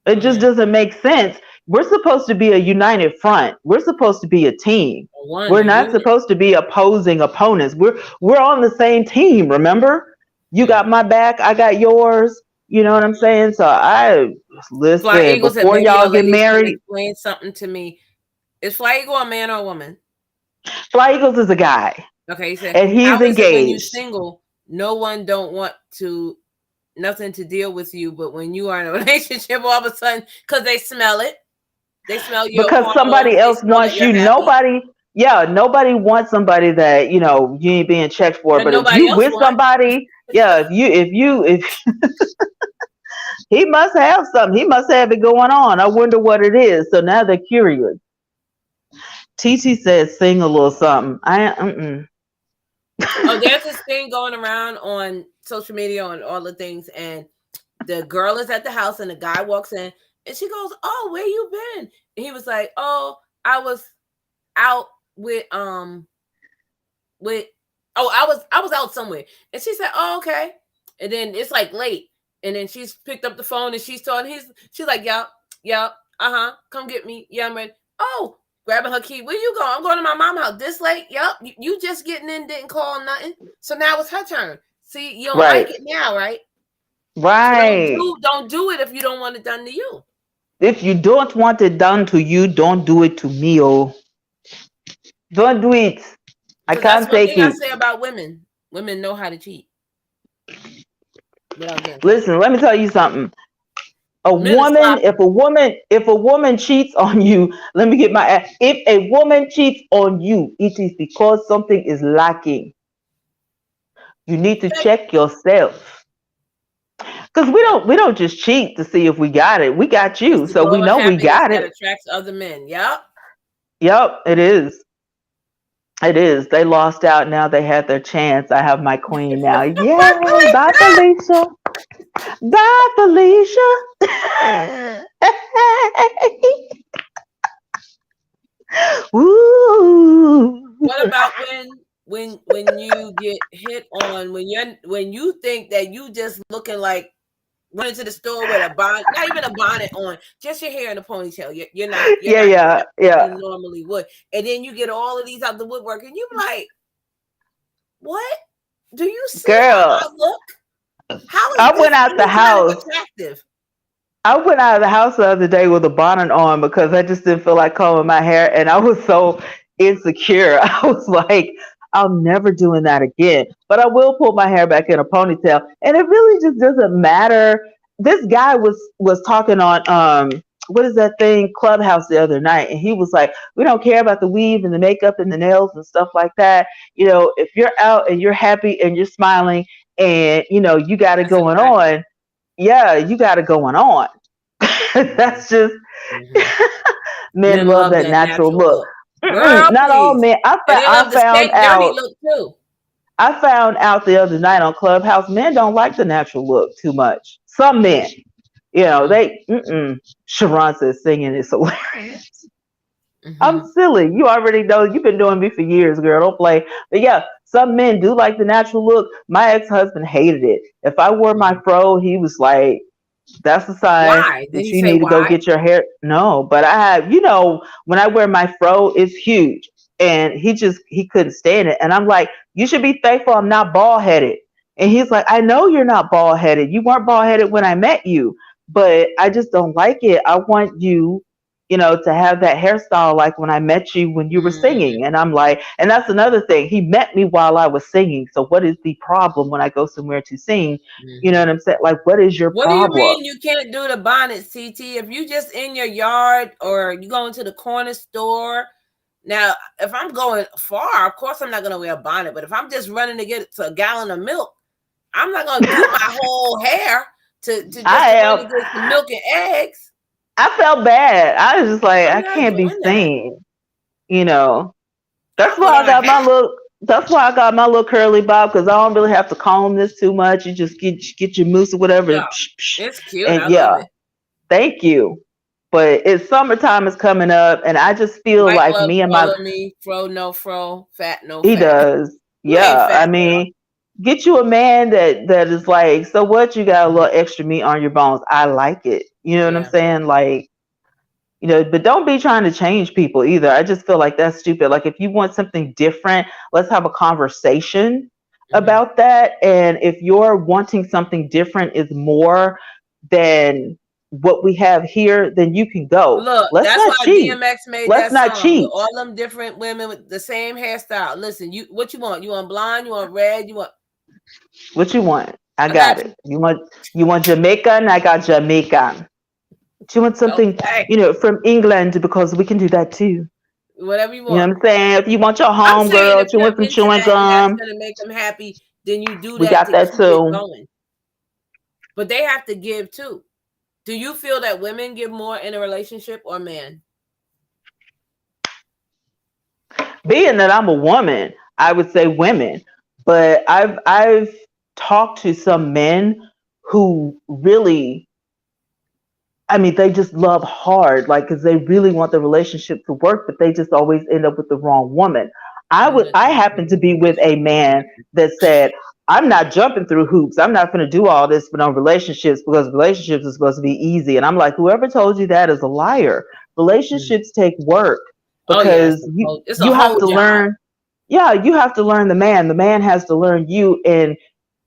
It Oh just yeah. doesn't make sense. We're supposed to be a united front. We're supposed to be a team. One, We're a not unit. supposed to be opposing opponents. We're on the same team, remember? You Yeah. got my back, I got yours. You know what I'm saying? So I Fly listen, Eagle said, before maybe y'all your get ladies can married, explain something to me. Is Fly Eagle a man or a woman? Fly Eagles is a guy Okay, he said, and he's how is it when you engaged. single, no one don't want to nothing to deal with you, but when you are in a relationship, all of a sudden, because they smell it, they smell your Because hormones, somebody they else smell that wants you're you. happy, Nobody wants somebody that, you ain't being checked for. that But if nobody you else with wants. somebody, yeah, if he must have something. He must have it going on. I wonder what it is. So now they're curious. TT says, sing a little something. Oh, there's this thing going around on social media on all the things, and the girl is at the house, and the guy walks in, and she goes, "Oh, where you been?" And he was like, "Oh, I was out with with oh, I was out somewhere." And she said, "Oh, okay." And then it's like late, and then she's picked up the phone and she's talking. She's like, "Yup, yup, come get me. Yeah, I'm ready." Oh, grabbing her key. Where you going? I'm going to my mom's house. This late? Yup. You just getting in, didn't call nothing. So now it's her turn. See, you don't like Right. it now, right? So don't Right. do don't do it if you don't want it done to you. If you don't want it done to you, don't do it to me. Oh, don't do it. I Because that's can't one take thing I it. say about women. Women know how to cheat without getting caught. Listen, let me tell you something. A Men are woman, sloppy. if a woman cheats on you, let me get my, if a woman cheats on you, it is because something is lacking. You need to Okay. check yourself. Because we Yep. don't we don't just cheat to see if we got it. We got It's you, the so we glow of know we happiness got that it. attracts other men. Yep. Yep, it is. It is. They lost out. Now they had their chance. I have my queen now. Yay! Bye, Felicia. Bye, Felicia. Woo. What about when you get hit on when you think that you just looking like running to the store with a bonnet, not even a bonnet on, just your hair in a ponytail. You're Yeah, not yeah, dressed like yeah. you normally would, and then you get all of these out the woodwork, and you be like, "What? Do you see how Girl, I look? How is I this went out the any kind of house. attractive?" I went out of the house the other day with a bonnet on because I just didn't feel like combing my hair, and I was so insecure. I was like, I'm never doing that again. But I will pull my hair back in a ponytail, and it really just doesn't matter. This guy was talking on what is that thing, Clubhouse, the other night, and he was like, we don't care about the weave and the makeup and the nails and stuff like that. If you're out and you're happy and you're smiling and you got it That's going attractive. on, yeah, you got it going on. That's just Hmm. men Men love love that that natural natural look. look, girl. Not all Please, men. and they I love the found stank, dirty out. look too. I found out the other night on Clubhouse, men don't like the natural look too much. Some men, Mm. they. Sharon says singing is hilarious. I'm Mm-hmm. silly. You already know. You've been doing me for years, girl. Don't play. But yeah, some men do like the natural look. My ex-husband hated it. If I wore my fro, he was like, that's a sign Why? Did that he you say need to go why? get your hair. No, but I have, when I wear my fro, it's huge. And he couldn't stand it. And I'm like, you should be thankful I'm not bald headed. And he's like, I know you're not bald headed. You weren't bald headed when I met you, but I just don't like it. I want you, to have that hairstyle like when I met you when you were Mm-hmm. singing. And I'm like, and that's another thing. He met me while I was singing. So what is the problem when I go somewhere to sing? You know Mm-hmm. what I'm saying? Like, what is your What do you problem? mean you can't do the bonnet, CT? If you just in your yard or you going to the corner store. Now, if I'm going far, of course I'm not gonna wear a bonnet. But if I'm just running to get to a gallon of milk, I'm not gonna do my whole hair to just I to run am. to get some milk and eggs. I felt bad. I was just like, I'm I not can't be doing that. seen. You know, I that's put why I on a got my hat. little. That's why I got my little curly bob because I don't really have to comb this too much. You just get your mousse or whatever, Yeah, and, psh, psh, it's cute. and I love yeah, it. thank you. But it's summertime is coming up, and I just feel White like gloves me and my follow me. Fro no fro. Fat no he fat. does. You ain't Yeah, I fat, girl. mean, get you a man that is like, so what? You got a little extra meat on your bones. I like it. You know what I'm Yeah. saying? Like, but don't be trying to change people either. I just feel like that's stupid. Like, if you want something different, let's have a conversation Hmm. about that. And if you're wanting something different is more than what we have here, then you can go. Look, Let's that's not why cheat. DMX made Let's that not song with cheat. all them different women with the same hairstyle. Listen, you what you want? You want blonde? You want red? You want? What you want? I I got got it. you. You want Jamaican? I got Jamaican. Do you want something, Okay, from England because we can do that too. whatever you You know want. what I'm saying? If you want your I'm home saying girl if you're chewing some into chewing that and that's gum, gonna make them happy, then you do we that got to that keep it too. going. But they have to give too. Do you feel that women give more in a relationship or men? Being that I'm a woman, I would say women, but I've talked to some men who really, I mean, they just love hard, like, because they really want the relationship to work, but they just always end up with the wrong woman. I'm gonna I talk happen to to be with a man that said, I'm not jumping through hoops. I'm not going to do all this, but on relationships because relationships is supposed to be easy. And I'm like, whoever told you that is a liar. you. Relationships take work Oh yeah, because it's a you have whole to job. learn. Yeah, you have to learn the man. The man has to learn you, and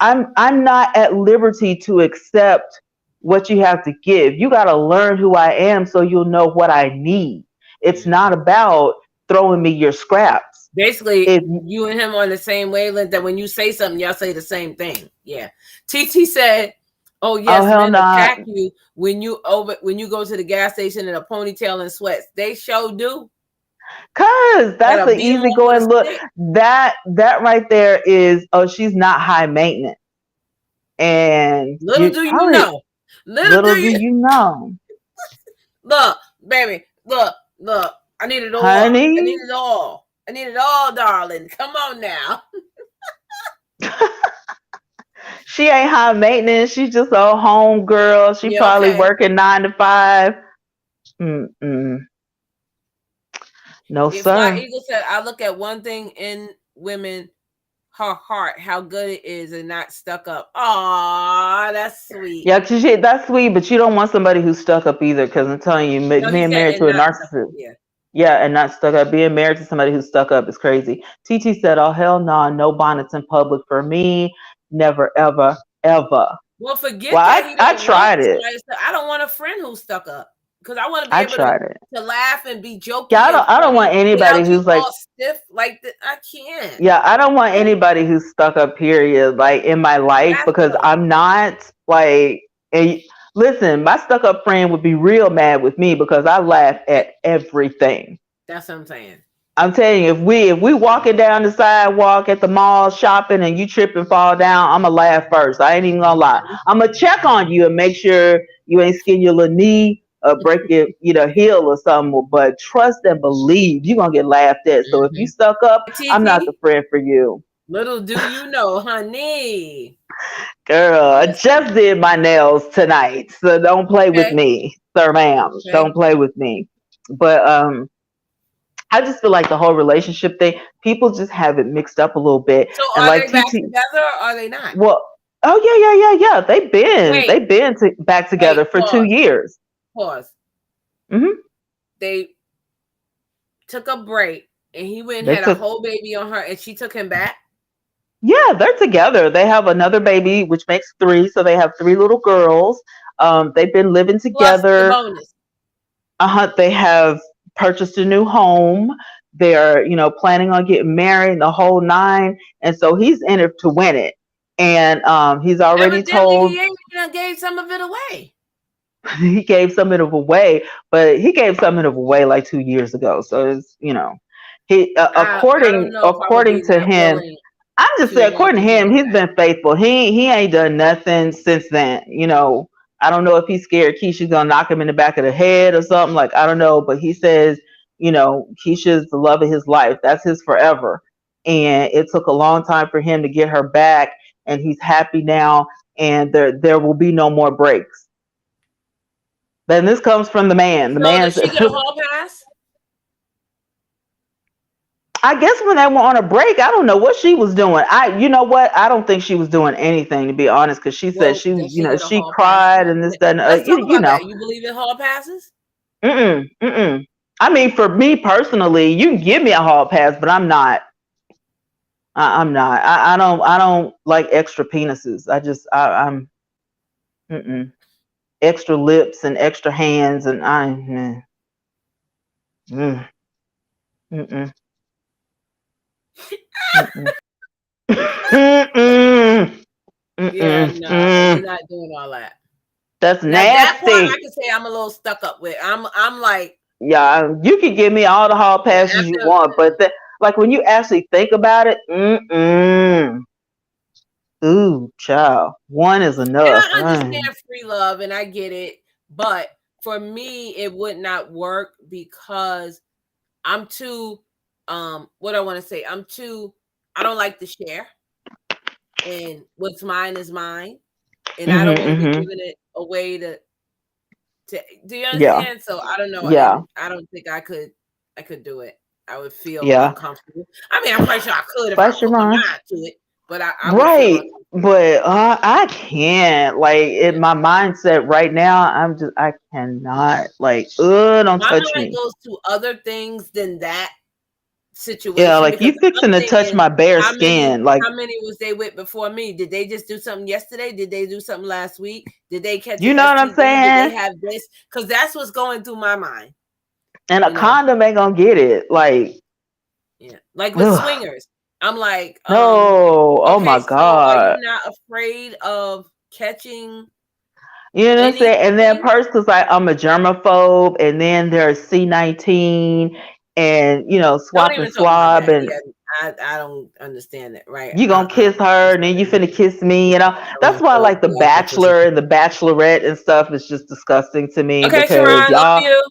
I'm not at liberty to accept what you have to give. You got to learn who I am so you'll know what I need. It's not Mhm. about throwing me your scraps. Basically, If you and him on the same wavelength that when you say something, y'all say the same thing. Yeah. TT said, "Oh oh yes, hell men not, attack you when you go to the gas station in a ponytail and sweats. They sure do. cause that's Gotta the beat them off with a easygoing look. stick. That right there is, oh, she's not high maintenance, and Little you do you probably, know. Little do little do you you know, look, baby. Look. I need it all. I need honey. it all. I need it all, darling. Come on now. She ain't high maintenance. She's just a home girl. She Yeah, probably okay. working 9 to 5. Mm-mm. No, If Fly sir. Eagle said, I look at one thing in women, her heart, how good it is, and not stuck up. Aw, that's sweet. Yeah, 'cause that's sweet, but you don't want somebody who's stuck up either. Because I'm telling you, No, he being said, married and to a not stuck up. narcissist, Yeah. yeah, and not stuck up. Being married to somebody who's stuck up is crazy. TT said, "Oh hell no, no bonnets in public for me, never, ever, ever." Well, forget Well, that he I don't want tried it. somebody to, I don't want a friend who's stuck up. Because I want to be I able to, tried it. to laugh and be Yeah, jokey and I don't want funny anybody without you who's like, all stiff like that. I can't. yeah, I don't want anybody who's stuck up, period, like in my life Laugh because though. I'm not like, and listen, my stuck up friend would be real mad with me because I laugh at everything. That's what I'm saying. I'm telling you, if we walking down the sidewalk at the mall shopping and you trip and fall down, I'ma laugh first. I ain't even gonna lie. I'ma check on you and make sure you ain't skin your little knee or break your heel or something. But trust and believe you're gonna get laughed at. So if you Mm-hmm. stuck up, I'm not the TT, friend for you. little do you know, honey. Girl, I Listen. just did my nails tonight, so don't play with Okay. me, sir, ma'am. Okay. Don't play with me. But I just feel like the whole relationship thing, people just have it mixed up a little bit. So And are like they back TT, together or are they not? well, oh yeah. Wait, They've been back wait, together for two pause, years. pause. Hmm. They took a break and he went and They had a took, whole baby on her and she took him back. yeah, they're together. They have another baby, which makes three. So they have three little girls. They've been living Plus the together. bonus. They have purchased a new home. They're, planning on getting married, the whole nine. And so he's in it to win it. And he's already Evidently, told, he ain't done gave some of it away. he gave some of it away, but he gave some of it away like 2 years ago. So it's, he I don't know if I would according be to that him, willing I'm just to saying, want according to to give him, it he's back. been faithful. He ain't done nothing since then. I don't know if he's scared Keisha's gonna knock him in the back of the head or something. Like, I don't know, but he says, Keisha's the love of his life. That's his forever. And it took a long time for him to get her back, and he's happy now. And there will be no more breaks. Then this comes from the man. The So does man's she get a hall pass? I guess when they were on a break, I don't know what she was doing. You know what? I don't think she was doing anything, to be honest, because she said Well, she, does she get a she hall pass? cried and this, that, and, Let's talk you about know. that. You believe in hall passes? Mm-mm, mm-mm. I mean, for me personally, you can give me a hall pass, but I'm not. I'm not. I don't like extra penises. I'm mm-mm. Extra lips and extra hands, and mm, mm-mm, mm-mm, mm-mm, Yeah, mm-mm, no, we're mm. not doing all that. That's Now that part I nasty. can say I'm a little stuck up with. I'm like, Yeah, you can give me all the hall yeah, passes you after want, but like when you actually think about it, ooh, child, one is and enough. I understand free love and I get it, but for me it would not work because I'm too what I want to say, I don't like to share, and what's mine is mine, and I don't want to be Mm-hmm. giving it away to do you Yeah, understand? So I don't know, yeah, and I don't think I could do it. I would feel yeah. uncomfortable. I mean, I'm quite sure I could if I Spice your put my mind, mind to it, but I would feel right? uncomfortable. But I can't. Like, Yeah. in my mindset right now, I cannot. Like, don't My touch mind me. goes to other things than that Yeah, situation like because you I'm fixing to touch thinking my bare how many skin. Like, how many was they with before me? Did they just do something yesterday? Did they do something last week? Did they catch you an know what I'm STD? Did they saying? have this? Because that's what's going through my mind. And a You know, condom ain't gonna get it. Like, yeah. Like with ugh. swingers, I'm like, No, oh my okay, so are you God. not afraid of catching You know what I'm saying? And then anything? first, because I'm a germaphobe, and then there's C19, and Don't swap and even talk about swab, that. and Yeah, I don't understand it. Right? you gonna kiss her, and then you finna kiss me. I don't That's want why I to like The go out that pussy. Bachelor and The Bachelorette and stuff is just disgusting to me Okay, because Sharon, love y'all you.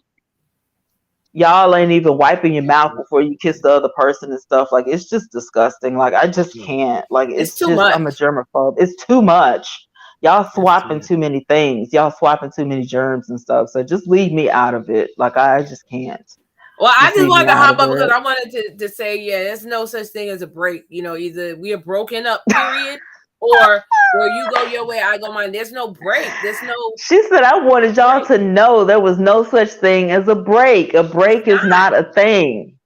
y'all ain't even wiping your mouth before you kiss the other person and stuff. Like, it's just disgusting. Like, I just can't. Like, It's it's too just, much. I'm a germaphobe. It's too much. Y'all It's too swapping much. too many things. Y'all swapping too many germs and stuff. So just leave me out of it. Like, I just can't. Well, I Just just leave me wanted to out hop of up because it. I wanted to say, yeah, there's no such thing as a break. Either we are broken up, period, or you go your way, I go mine. There's no break. There's no She said, I wanted y'all break. to know there was no such thing as a break. A It's break is not. not a thing.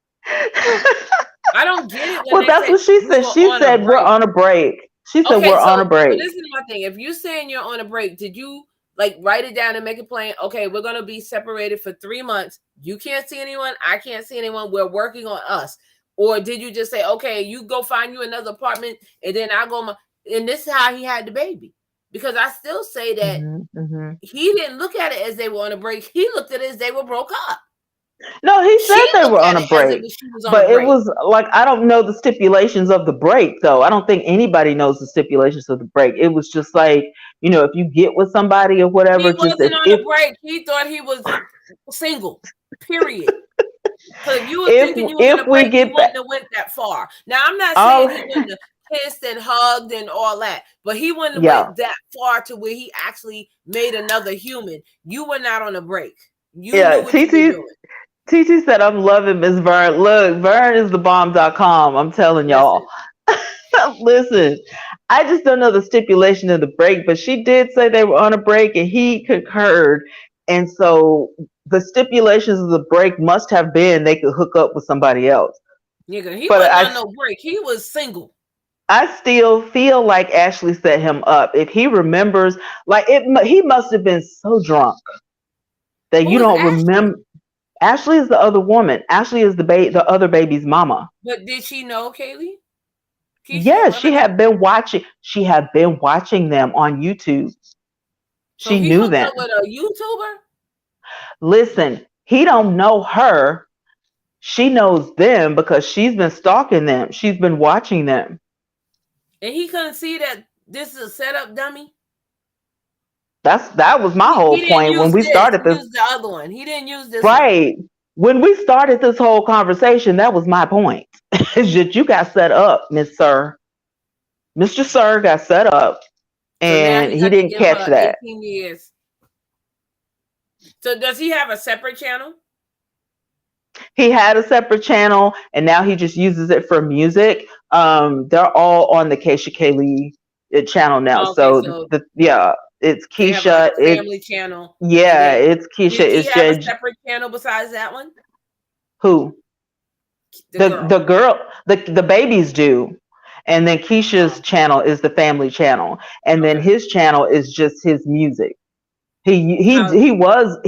I don't get it when Well, they that's say what she we said. were She on a said, we're break. on a break. She said, Okay, we're on a so break. this is my thing. If you're saying you're on a break, did you like write it down and make it plain? Okay, we're gonna be separated for 3 months. You can't see anyone. I can't see anyone. We're working on us. Or did you just say, okay, you go find you another apartment, and then I go and this is how he had the baby? Because I still say that Hmm. Hmm. he didn't look at it as they were on a break. He looked at it as they were broke up. No, he She said they were looked on at a it as if break, she was on a but it break. was like, I don't know the stipulations of the break, though. I don't think anybody knows the stipulations of the break. It was just like, if you get with somebody or whatever, He just wasn't on if a break. He thought he was single. Period. Because if you were if thinking you were on if a we break, you get back, wouldn't have went that far. Now I'm not all saying he wouldn't have kissed and hugged and all that, but he wouldn't have yeah, went that far to where he actually made another human. You were not on a break. You yeah, knew what you were TT doing. TT said, I'm loving Miss Vern. Look, Vern is the bomb.com. I'm telling y'all. Listen, Listen, I just don't know the stipulation of the break, but she did say they were on a break and he concurred. And so the stipulations of the break must have been they could hook up with somebody else. nigga, he But wasn't on no break. He was single. I still feel like Ashley set him up. If he remembers, like he must have been so drunk that Who you is don't Ashley? remember. Ashley is the other woman. Ashley is the other baby's mama. But did she know Kaylee? Keisha, Yes, whatever. she had been watching. She had been watching them on YouTube. So She he knew hooked them. up with a YouTuber, Listen, he don't know her. She knows them because she's been stalking them. She's been watching them. and he couldn't see that this is a setup dummy. That was my He whole didn't point when use we this. started He this. used the other one. He didn't use this one. Right. When we started this whole conversation, that was my point. Is that you got set up, Miss Sir. Mr. Sir got set up So now and he he got to didn't give catch her that. 18 years. So does he have a separate channel? He had a separate channel and now he just uses it for music. They're all on the Keisha Kaylee channel now. Okay, So so yeah, it's they have like Keisha. a family channel, and Yeah, then it's Keisha. did he It's have a Judge. separate channel besides that one? Who? The The girl. girl, the babies do. And then Keisha's Oh, channel is the family channel. And then okay. his channel is just his music. How He was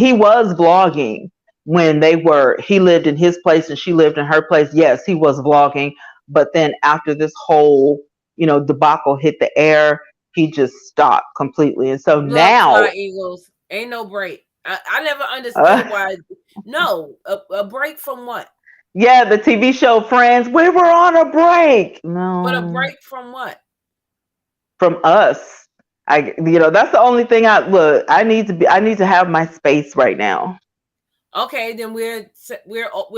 vlogging when he lived in his place and she lived in her place. Yes, he was vlogging, but then after this whole debacle hit the air, he just stopped completely. And so look, now, Fly Eagles, ain't no break. I never uh, understood why. No, a break from what? yeah, the TV show Friends, we were on a break. But a No, break from what? from us. That's the only thing I need to have my space right now. Okay, then we're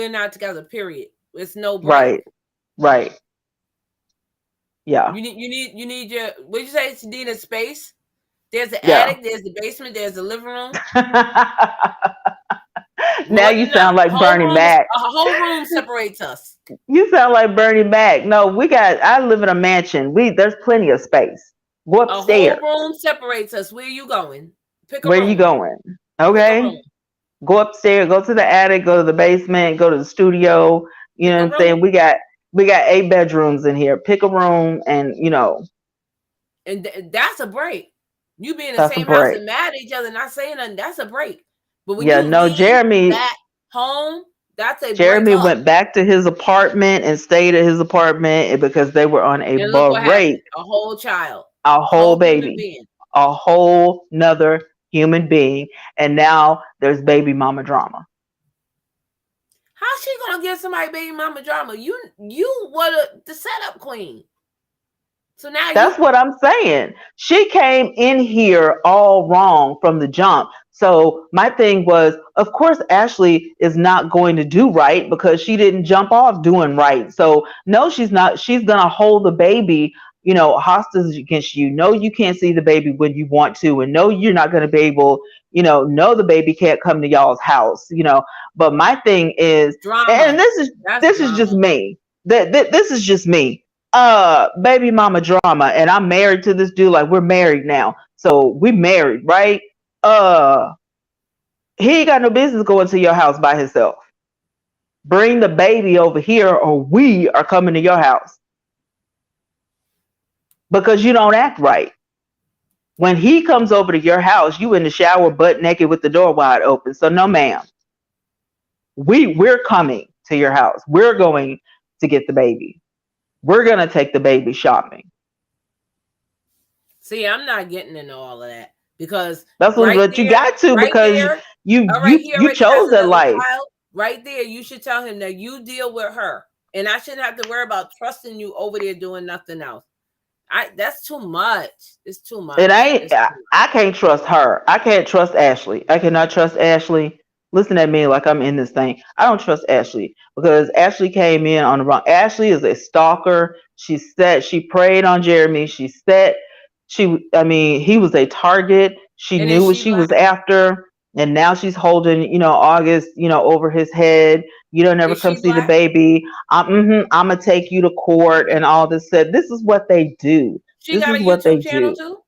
not together. Period. It's no break. Right, right. Yeah, You need your, what you say? You need a space. There's the yeah. attic. There's the basement. There's the living room. Now More you than enough. sound like Bernie Mac. A whole room separates us. You sound like Bernie Mac. No, I live in a mansion. There's plenty of space. Go A whole upstairs. room separates us. Where you going? Pick a Where you room. going? Pick a room. Okay. Go upstairs, go to the attic, go to the basement, go to the studio. You Pick know a what I'm saying? room. We got 8 bedrooms in here. Pick a room and And that's a break. You be in the that's a same house break. and mad at each other, not saying nothing. That's a break. But when Yeah, you no, leave Jeremy that home, that's a break Jeremy up. went back to his apartment and stayed at his apartment because they were on a And look what break. happened. A whole child. A A whole whole human baby. being. A whole nother human being. And now there's baby mama drama. How's she gonna give somebody baby mama drama? You were the setup queen. So now That's what I'm saying. She came in here all wrong from the jump. So my thing was, of course, Ashley is not going to do right because she didn't jump off doing right. So no, she's not. She's gonna hold the baby, hostage against you. No, you can't see the baby when you want to, and no, you're not gonna be able, no, the baby can't come to y'all's house. But my thing is, and drama. this is That's this is just drama. me. This is just me, baby mama drama, and I'm married to this dude. Like, we're married now, so we married, right? uh he ain't got no business going to your house by himself. Bring the baby over here or we are coming to your house, because you don't act right. When he comes over to your house, you in the shower butt naked with the door wide open. So no, ma'am, we're coming to your house. We're going to get the baby. We're gonna take the baby shopping. See, I'm not getting into all of that because That's what you got to, right because there, you all right, you he you already has chose that another life. child. Right there, you should tell him that you deal with her, and I shouldn't have to worry about trusting you over there doing nothing else. That's too much. It's too much. And I can't trust her. I can't trust Ashley. I cannot trust Ashley. Listen at me like I'm in this thing. I don't trust Ashley because Ashley came in on the wrong. Ashley is a stalker. She preyed on Jeremy. He was a target. She And knew is what she she black? was after. And now she's holding, August, over his head. You don't ever Is come she see the black? baby. I'm gonna take you to court and all this. Said this is what they do. She This got a is what they YouTube channel do. too.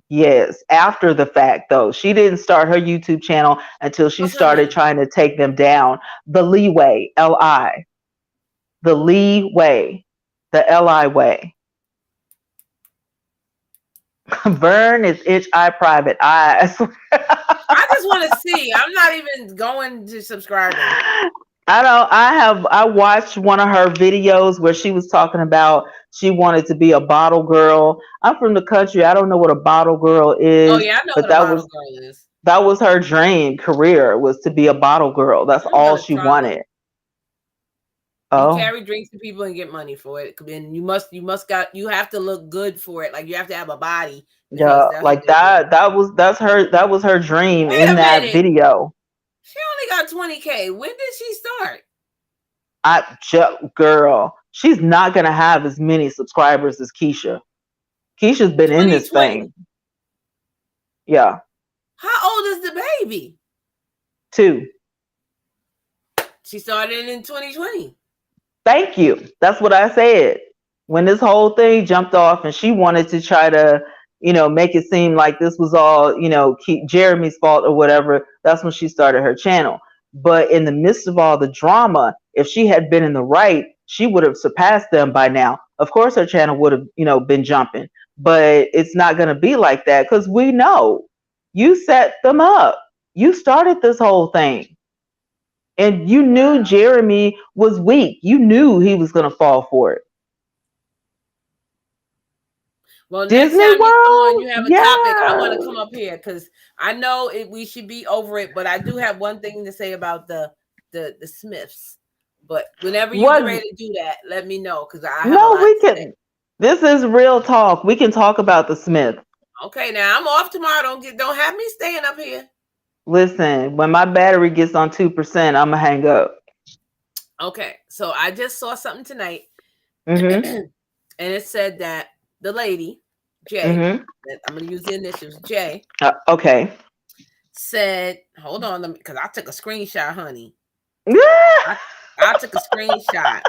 Yes, after the fact though, she didn't start her YouTube channel until she What's her started name? trying to take them down. The Leeway, Li, the Leeway, the Li way. Vern is itch eye private eye. I just want to see. I'm not even going to subscribing. I watched one of her videos where she was talking about she wanted to be a bottle girl. I'm from the country. I don't know what a bottle girl Oh is, yeah, I know but what a bottle girl is. that was her dream career, was to be a bottle girl. That's I'm all gonna she try one. wanted. You Oh, carry drinks to people and get money for it. And you have to look good for it. Like you have to have a body because yeah, that's what like they do. that was her dream Wait in a that minute. video. She only got 20K. When did she start? Girl, she's not gonna have as many subscribers as Keisha. Keisha's been in this 2020. thing. Yeah, How old is the baby? 2. She started in 2020. Thank you. That's what I said. When this whole thing jumped off and she wanted to try to, make it seem like this was all, keep Jeremy's fault or whatever, that's when she started her channel. But in the midst of all the drama, if she had been in the right, she would have surpassed them by now. Of course, her channel would have, been jumping. But it's not going to be like that because we know you set them up. You started this whole thing. And you knew Jeremy was weak. You knew he was going to fall for it. Well, next Disney time you come on, World? you have a topic. I want to Yeah. come up here because I know we should be over it, but I do have one thing to say about the Smiths. But whenever you get What? ready to do that, let me know because I have a No, lot we to say. can. This is real talk. We can talk about the Smith. Okay, now I'm off tomorrow. Don't have me staying up here. Listen, when my battery gets on 2%, I'm going to hang up. Okay, so I just saw something tonight, Mm-hmm. and it said that the lady, Jay, Mm-hmm. I'm going to use the initials, Jay, Okay. said, hold on, because I took a screenshot, honey. Yeah. I took a screenshot.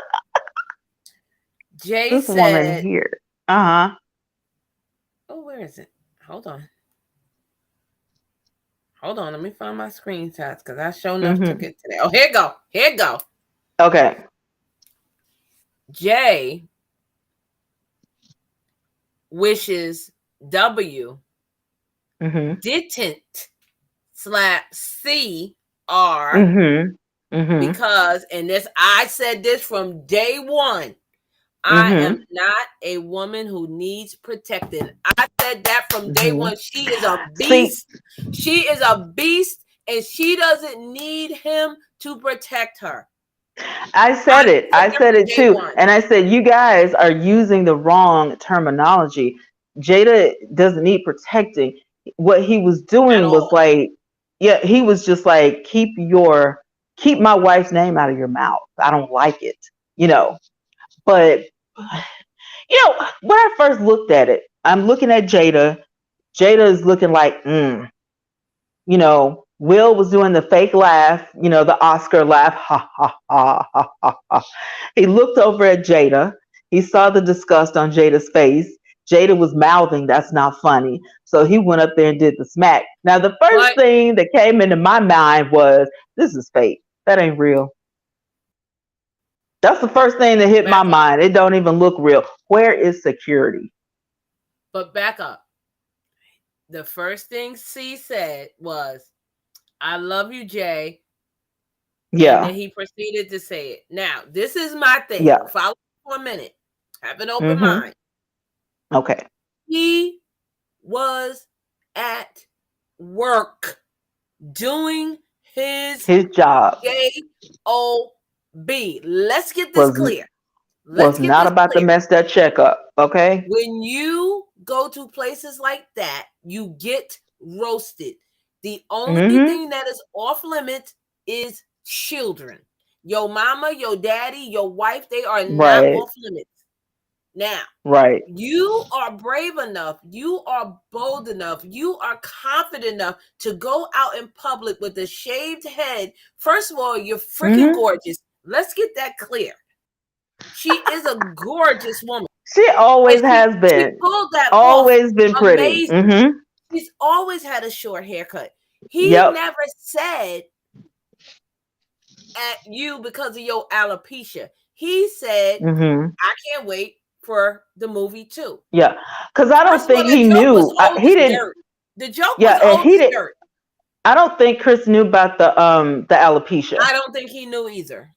Jay This woman said, here. Uh-huh. oh, where is it? Hold on. Let me find my screenshots because I sure enough took Mm-hmm. it today. Oh, here you go. Here you go. Okay. Jay wishes W Mm-hmm. didn't slap CR Mm-hmm. Mm-hmm. because, and this, I said this from day one. I am Mm-hmm. not a woman who needs protecting. I said that from day Mm-hmm. one. She is a See, beast. She is a beast, and she doesn't need him to protect her. I I said it. said I that said from it day too. one. And I said, you guys are using the wrong terminology. Jada doesn't need protecting. What he was At doing was all. like, yeah, he was just like, keep my wife's name out of your mouth. I don't like it, you know. But, when I first looked at it, I'm looking at Jada. Jada is looking like, Will was doing the fake laugh, the Oscar laugh, ha ha ha ha ha ha. He looked over at Jada. He saw the disgust on Jada's face. Jada was mouthing, "That's not funny." So he went up there and did the smack. Now, the first But thing that came into my mind was, "This is fake. That ain't real." That's the first thing that hit my back up. mind. It don't even look real. Where is security? But back up. The first thing C said was, I love you, Jay. And Yeah, then he proceeded to say it. Now, this is my thing. yeah. Follow for a minute. Have an open Mhm. mind. Okay. He was at work doing his His job JOB. Let's get this was clear. was Let's get not this about to clear. mess that check up. Okay. When you go to places like that, you get roasted. The only Mhm. thing that is off limits is children. Your mama, your daddy, your wife, they are not Right. off limits. Now, Right. you are brave enough, you are bold enough, you are confident enough to go out in public with a shaved head. First of all, you're freaking Hmm. gorgeous. Let's get that clear. She is a gorgeous woman. She And always has she been. pulled that off Always been pretty. amazing. Hmm. She's always had a short haircut. He Yep. never said at you because of your alopecia. He said, Hmm. I can't wait for the movie too. Yeah. Because I don't First of all, think the he joke was knew. old He as didn't. dirt. The joke Yeah, was and old he as did. dirt. I don't think Chris knew about the alopecia. I don't think he knew either.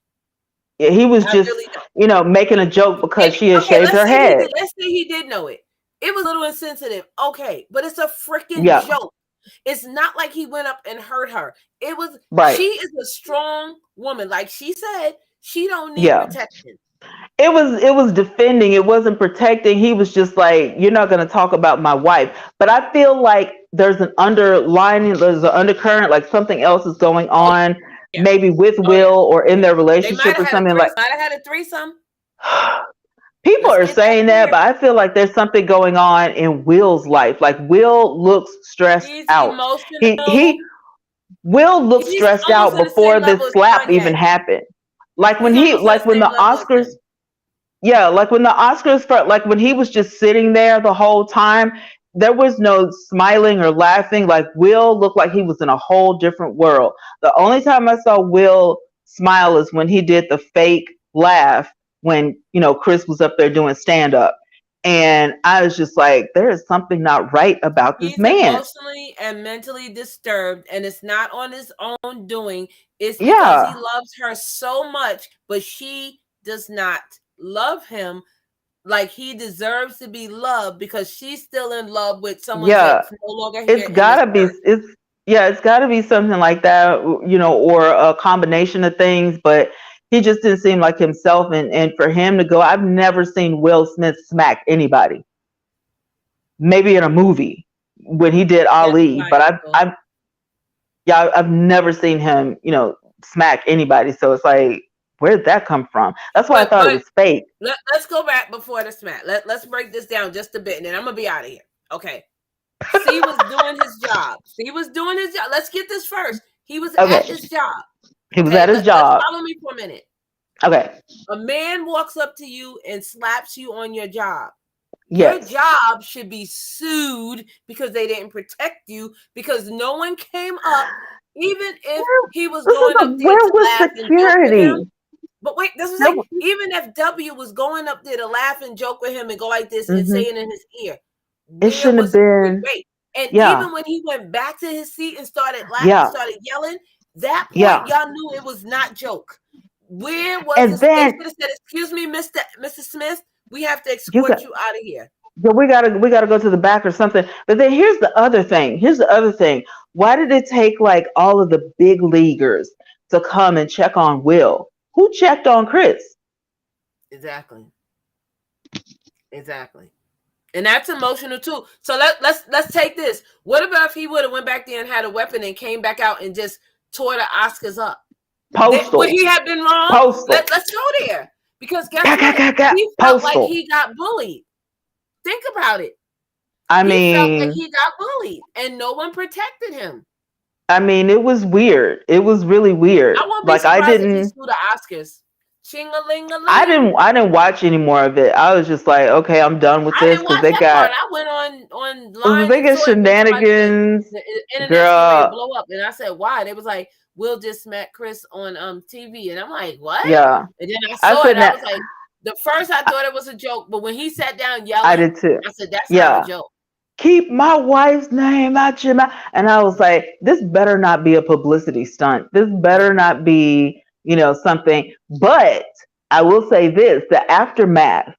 Yeah, he was I just, really don't. making a joke because And she had okay, shaved her head. let's say he did know it. It was a little insensitive. Okay, but it's a freaking Yeah. joke. It's not like he went up and hurt her. It was Right. she is a strong woman. Like she said, she don't need Yeah. protection. It was defending. It wasn't protecting. He was just like, you're not going to talk about my wife. But I feel like there's an undercurrent, like something else is going Oh on, yeah. maybe with Oh yeah. Will or in Yeah. their They relationship or something like. might have had a threesome. People Let's are get that saying that, clear. but I feel like there's something going on in Will's life. Like Will looks stressed He's out. He emotional. Will look He's stressed almost out on the same before this level as slap even Kanye. happened. Like He's almost on the when same the level as Oscars, him. yeah, like when the Oscars for like when he was just sitting there the whole time, there was no smiling or laughing. Like Will looked like he was in a whole different world. The only time I saw Will smile is when he did the fake laugh when, Chris was up there doing stand up. And I was just like, there is something not right about this He's man. emotionally and mentally disturbed, and it's not on his own doing. It's because he Yeah. loves her so much, but she does not love him like he deserves to be loved because she's still in love with someone Yeah. that's no longer here It's in this gotta be earth. it's gotta be something like that, or a combination of things, but he just didn't seem like himself, and for him to go, I've never seen Will Smith smack anybody. Maybe in a movie when he did That's Ali, but wild. I've never seen him, smack anybody. So it's like, where did that come from? That's why I thought it But was fake. let's go back before the smack. Let's break this down just a bit, and then I'm gonna be out of here. Okay. C was doing his job. Let's get this first. He was Okay. at his job. He was Okay, at his let's job. follow me for a minute. Okay. A man walks up to you and slaps you on your job. Yes. Your job should be sued because they didn't protect you because no one came up, even if he was going up there Where to was laugh and joke with him. security? But wait, that's what I'm saying. Even if W was going up there to laugh and joke with him and go like this and Mm-hmm. saying in his ear, It where shouldn't have was security? been. Wait, and Yeah. even when he went back to his seat and started Yeah. started yelling, that point Yeah. y'all knew it was not joke. Where was And his? They then should have said, "Excuse me, Mr. Smith, we have to you escort got you out of here." yeah, we gotta go to the back or something. But then here's the other thing. Why did it take like all of the big leaguers to come and check on Will? Who checked on Chris? Exactly. And that's emotional too. So let's take this. What about if he would have went back there and had a weapon and came back out and just tore the Oscars up? Would he have been wrong? Postal. Let's go there. Because guess what? He felt like he got bullied. Think about it. I He felt like mean, he got bullied and no one protected him. it was weird. It was really weird. I won't be Like I surprised if he didn't sued the Oscars. Ching-a-ling-a-ling. I didn't watch any more of it. I was just like, okay, I'm done with I this didn't because watch they that got part. I went online they and get saw it when shenanigans, the internet's getting ready to girl. blow up. And I said, why? They was like, Will just smack Chris on TV. And I'm like, what? Yeah. And then I saw said it. I was like, the first I thought it was a joke, but when he sat down yelling, I did too. I said, that's Yeah. not a joke. Keep my wife's name out your mouth. And I was like, this better not be a publicity stunt. This better not be, something. But I will say this, the aftermath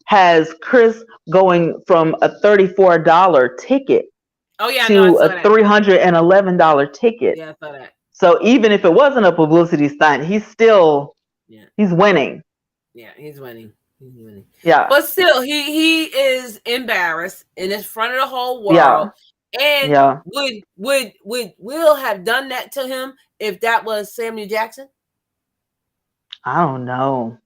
has Chris going from a $34 ticket to a $311 ticket. Yeah, I saw that. So even if it wasn't a publicity stunt, he's winning. Yeah, he's winning. Yeah. But still, he is embarrassed in front of the whole world. Yeah. And yeah. would Will have done that to him if that was Samuel Jackson? I don't know.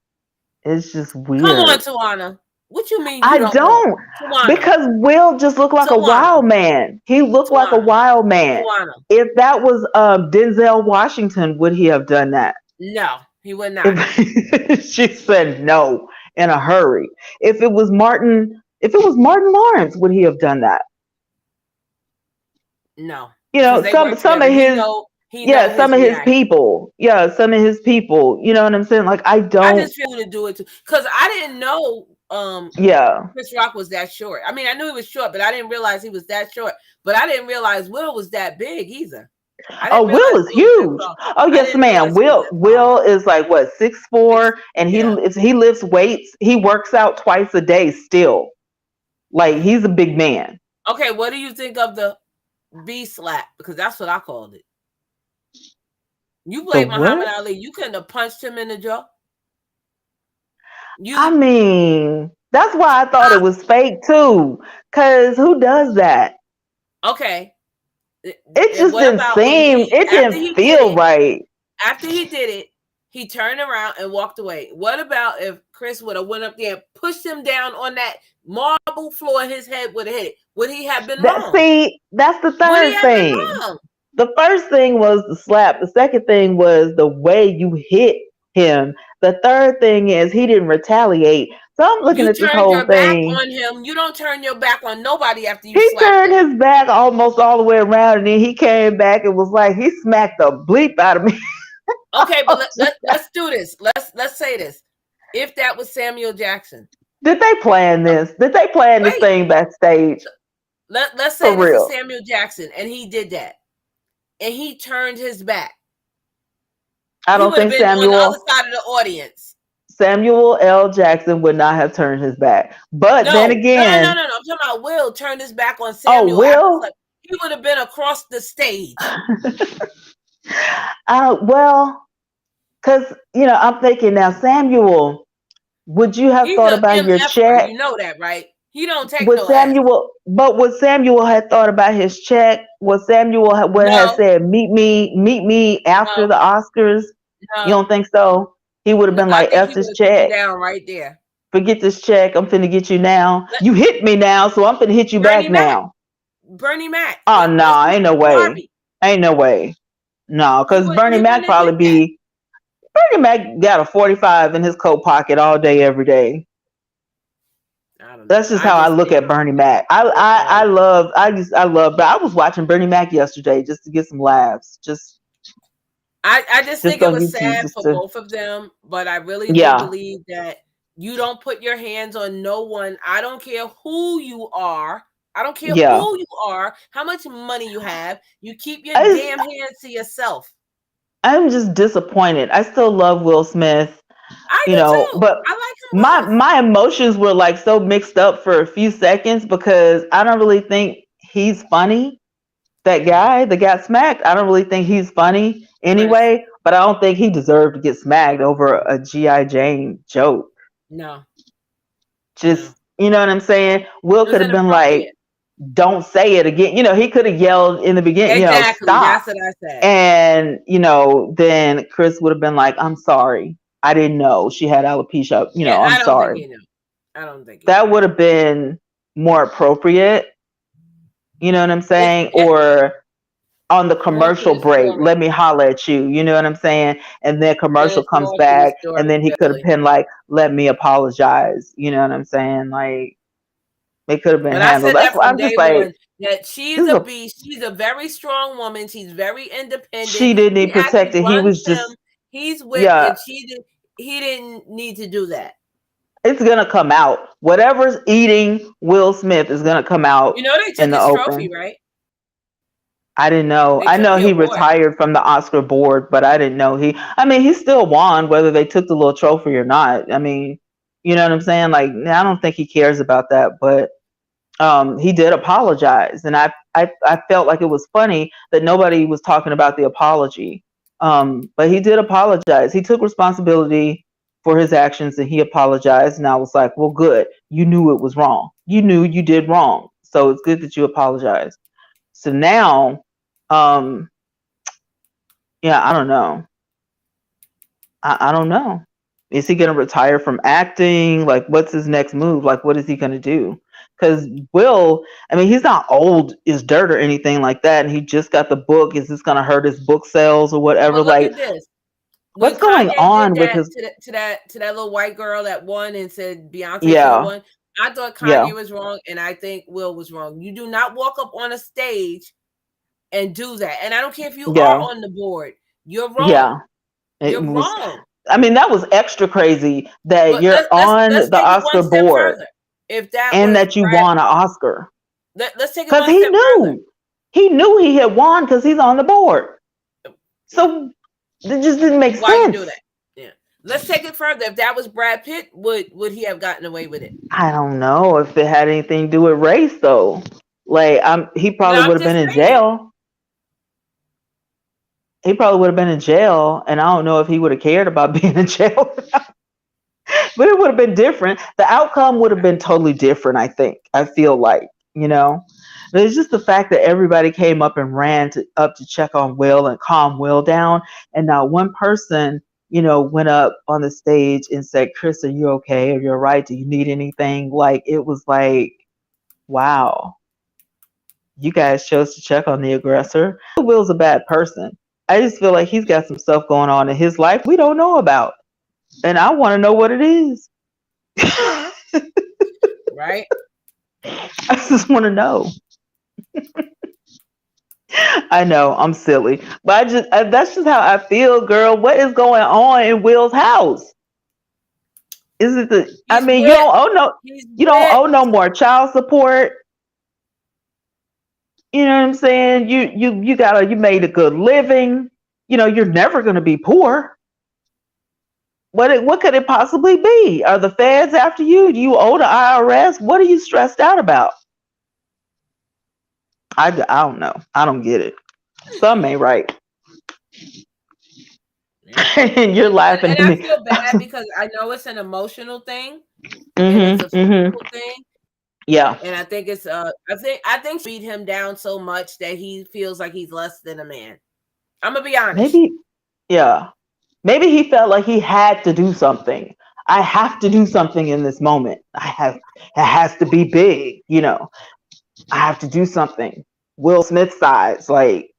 It's just weird. Come on, Twanna. What you mean you I don't know? don't, Twanna, because Will just looked like a Twanna, wild man. He looked like a Twanna, wild man. Twanna. If that was Denzel Washington, would he have done that? No, he would not. If she said no in a hurry. If it was Martin Lawrence, would he have done that? No, You because know, they work some together. of his He know yeah, his some of his reaction. people. Yeah, some of his people. You know what I'm saying? Like I I don't just feel to do it too, because I didn't know yeah. Chris Rock was that short. I mean, I knew he was short, but I didn't realize he was that short. But I didn't realize Will was that big either. I Oh, didn't Will realize is Will was that huge. tall. Oh I yes, didn't ma'am. realize he was Will that tall. Will is like what, six Six, four, and yeah. he lifts weights. He works out twice a day still. Like he's a big man. Okay, what do you think of the B slap? Because that's what I called it. You The played Muhammad what? Ali. You couldn't have punched him in the jaw. I You mean, that's why I thought uh, it was fake too. Cause who does that? okay. It And just what didn't about when seem. It after didn't he did feel it? right. After he did it, he turned around and walked away. What about if Chris would have went up there and pushed him down on that marble floor and his head would have hit it? Would he have been That wrong? see, that's the Would he third have been thing. wrong? The first thing was the slap. The second thing was the way you hit him. The third thing is he didn't retaliate. So I'm looking You at this turned whole your back thing. on him. You don't turn your back on nobody after you He slapped turned them. his back almost all the way around, and then he came back and was like, he smacked the bleep out of me. Okay, but let's do this. Let's say this. If that was Samuel Jackson, Did they plan uh, this? Did they plan this wait. thing backstage? Let's For say this is real. Samuel Jackson, and he did that, and he turned his back. I He don't would have think been on the other side of the audience. Samuel L. Jackson would not have turned his back. But then No, no, no, no, again, no, no. I'm talking about Will turned his back on oh, Samuel after Will? like he would have been across the stage. Well, because, I'm thinking now, Samuel, would you have He's thought a about your MFer. check? You know that, right? He don't take no S. Would Samuel have thought about his check? Would Samuel would have No, said, meet me after no, the Oscars? You no, don't think so? He would have no. been I like, think F he would this have took him check. down right there. Forget this check. I'm finna get you now. Let, You hit me now, so I'm finna hit you back Bernie Mac, now. Bernie Mac. Oh Let's no, do ain't no Steve way. Harvey. Ain't no way. No, because Bernie He Mac wouldn't have did probably that. be Bernie Mac got a 45 in his coat pocket all day, every day. I don't know. That's just I how I just look think at Bernie Mac. I love, but I was watching Bernie Mac yesterday just to get some laughs. I just think Just it on was YouTube, sad just for to both of them, but I really do yeah, believe that you don't put your hands on no one. I don't care who you are. I don't care yeah. who you are, how much money you have. You keep your I just, damn hands to yourself. I'm just disappointed. I still love Will Smith, I do too. but I like my them both. my emotions were like so mixed up for a few seconds because I don't really think he's funny. That guy that got smacked, I don't really think he's funny Chris. anyway, but I don't think he deserved to get smacked over a G.I. Jane joke. No, no. Just, you know what I'm saying? Will It was could have been like, inappropriate. don't say it again. He could have yelled in the beginning, Exactly. stop. That's what I said. And, then Chris would have been like, I'm sorry. I didn't know she had alopecia. Yeah, I'm I don't think sorry. he knew. I don't think he That knew. would have been more appropriate. You know what I'm saying? Yeah, Or on the more to commercial the break, story. let me holler at you. You know what I'm saying? And then commercial There's comes more to the back, and story, then he could have Billy. been like, let me apologize. You know what I'm saying? Like, it could have been But I handled. said That's that why from I'm just day like, one that she's this is a a, beast. She's a very strong woman. She's very independent. she didn't He need actually protected. He runs was him. just, He's with, yeah, and she did. He didn't need to do that. it's going to come out. Whatever's eating Will Smith is going to come out You know they in took the his trophy, open. right? I didn't know. They I took know the he award. retired from the Oscar board, but I didn't know I mean, he still won whether they took the little trophy or not. I mean, you know what I'm saying? Like, I don't think he cares about that, but he did apologize. And I felt like it was funny that nobody was talking about the apology. But he did apologize. He took responsibility for his actions and he apologized. And I was like, well, good. You knew it was wrong. You knew you did wrong. So it's good that you apologized. So now, um, yeah, I don't know. I don't know. Is he going to retire from acting? Like, what's his next move? Like, what is he going to do? Because Will, I mean, he's not old as dirt or anything like that, and he just got the book. Is this going to hurt his book sales or whatever? Well, look Like, at this. When what's going Kanye did on with that his? to that little white girl that won and said Beyonce should have Yeah, won, I thought yeah, Kanye was wrong, and I think Will was wrong. You do not walk up on a stage and do that. And I don't care if you are yeah, on the board. You're yeah. wrong. It You're was. wrong. I mean, that was extra crazy that But you're on let's the take it one Oscar step board further. If that and was that you Brad, won an Oscar. let's take it Because one step further. he knew he had won because he's on the board. So it just didn't make Why you sense. do that? Yeah. Let's take it further. If that was Brad Pitt, would he have gotten away with it? I don't know if it had anything to do with race though. Like he No, probably I'm would have been just in saying. jail. He probably would have been in jail, and I don't know if he would have cared about being in jail. But it would have been different. The outcome would have been totally different, I think. I feel like, you know. But it's just the fact that everybody came up and up to check on Will and calm Will down. And not one person, went up on the stage and said, Chris, are you okay? Are you all right? Do you need anything? Like, it was like, wow, you guys chose to check on the aggressor. Will's a bad person. I just feel like he's got some stuff going on in his life we don't know about. And I want to know what it is. Right? I just want to know. I know I'm silly, but that's just how I feel, girl. What is going on in Will's house? Is it the? I He's mean, whipped. He's you don't owe whipped. no more child support. You know what I'm saying? You made a good living. You're never going to be poor. What could it possibly be? Are the feds after you? Do you owe the IRS? What are you stressed out about? I don't know. I don't get it. Some ain't right. Yeah. And you're laughing And at I me. feel bad because I know it's an emotional thing and it's a Mm-hmm. Mm-hmm. physical thing. Yeah. And I think it's I think she beat him down so much that he feels like he's less than a man. I'm gonna be honest. Maybe. Yeah. Maybe he felt like he had to do something. I have to do something in this moment. It has to be big. I have to do something. Will Smith size, like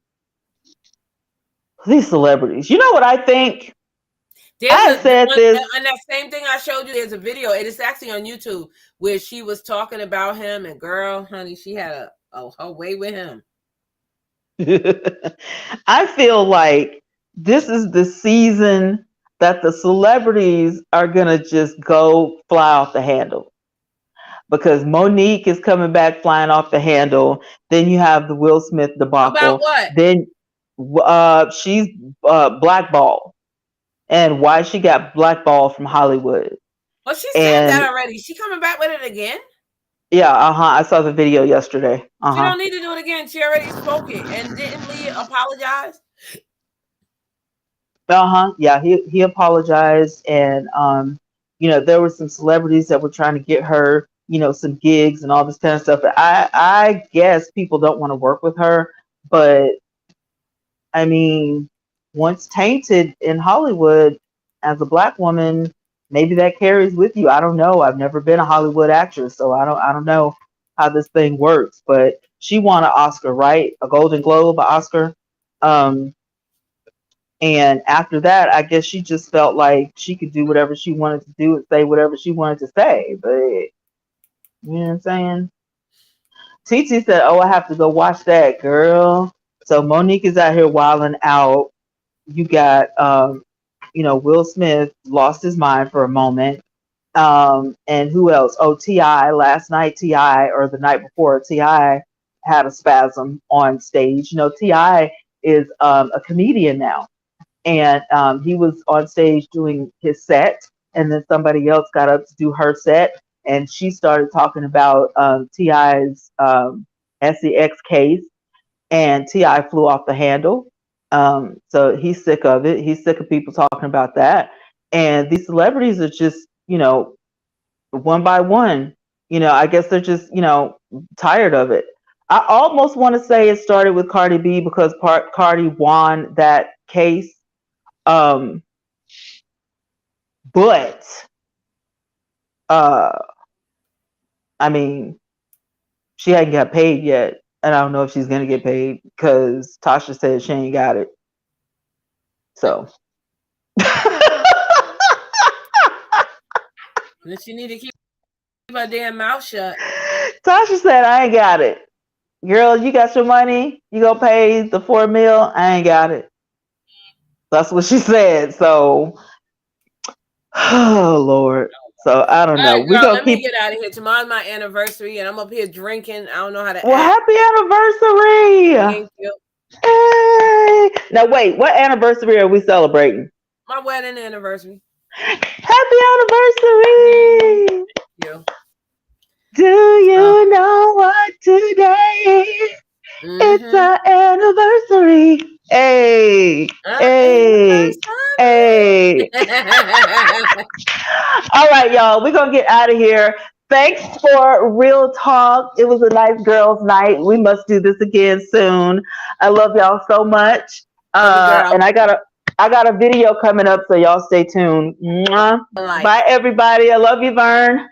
these celebrities. You know what I think? I said this. And that same thing I showed you. There's a video. It is actually on YouTube where she was talking about him, and girl, honey, she had her way with him. I feel like this is the season that the celebrities are gonna just go fly off the handle. Because Monique is coming back flying off the handle. Then you have the Will Smith About debacle. what? Then she's blackballed, and why she got blackballed from Hollywood. Well, she said And that already. She coming back with it again. yeah, I saw the video yesterday. She don't need to do it again. She already spoke it, and didn't Lee apologize? Yeah, he apologized, and there were some celebrities that were trying to get her, some gigs and all this kind of stuff. I guess people don't want to work with her, but I mean, once tainted in Hollywood as a black woman, maybe that carries with you. I don't know. I've never been a Hollywood actress, so I don't know how this thing works. But she won an Oscar, right? A Golden Globe, an Oscar. And after that, I guess she just felt like she could do whatever she wanted to do and say whatever she wanted to say. But you know what I'm saying? Titi said, "Oh, I have to go watch that, girl." So Monique is out here wilding out. You got, Will Smith lost his mind for a moment. And who else? Oh, T.I. Last night, T.I. or the night before, T.I. had a spasm on stage. T.I. is a comedian now. And he was on stage doing his set, and then somebody else got up to do her set, and she started talking about T.I.'s SEX case, and T.I. flew off the handle. So he's sick of it. He's sick of people talking about that. And these celebrities are just, one by one, I guess they're just, tired of it. I almost want to say it started with Cardi B because Cardi won that case. But uh, I mean, she hadn't got paid yet, and I don't know if she's gonna get paid because Tasha said she ain't got it. So Then she need to keep her damn mouth shut. Tasha said, I ain't got it. Girl, you got your money? You gonna pay the $4 million? I ain't got it. That's what she said. So, oh Lord. So I don't All know. right, We girl, gonna let me keep. get out of here. Tomorrow's my anniversary, and I'm up here drinking. I don't know how to Well, act. happy anniversary! Thank you. Hey. Now wait, what anniversary are we celebrating? My wedding anniversary. Happy Mhm. anniversary! Yeah. Do you know what today is? It's Mm-hmm. our anniversary. Hey, hey, hey. All right, y'all. We're going to get out of here. Thanks for Real Talk. It was a nice girls' night. We must do this again soon. I love y'all so much. Love you, girl. And I got a video coming up, so y'all stay tuned. Mwah. Like. Bye, everybody. I love you, Vern.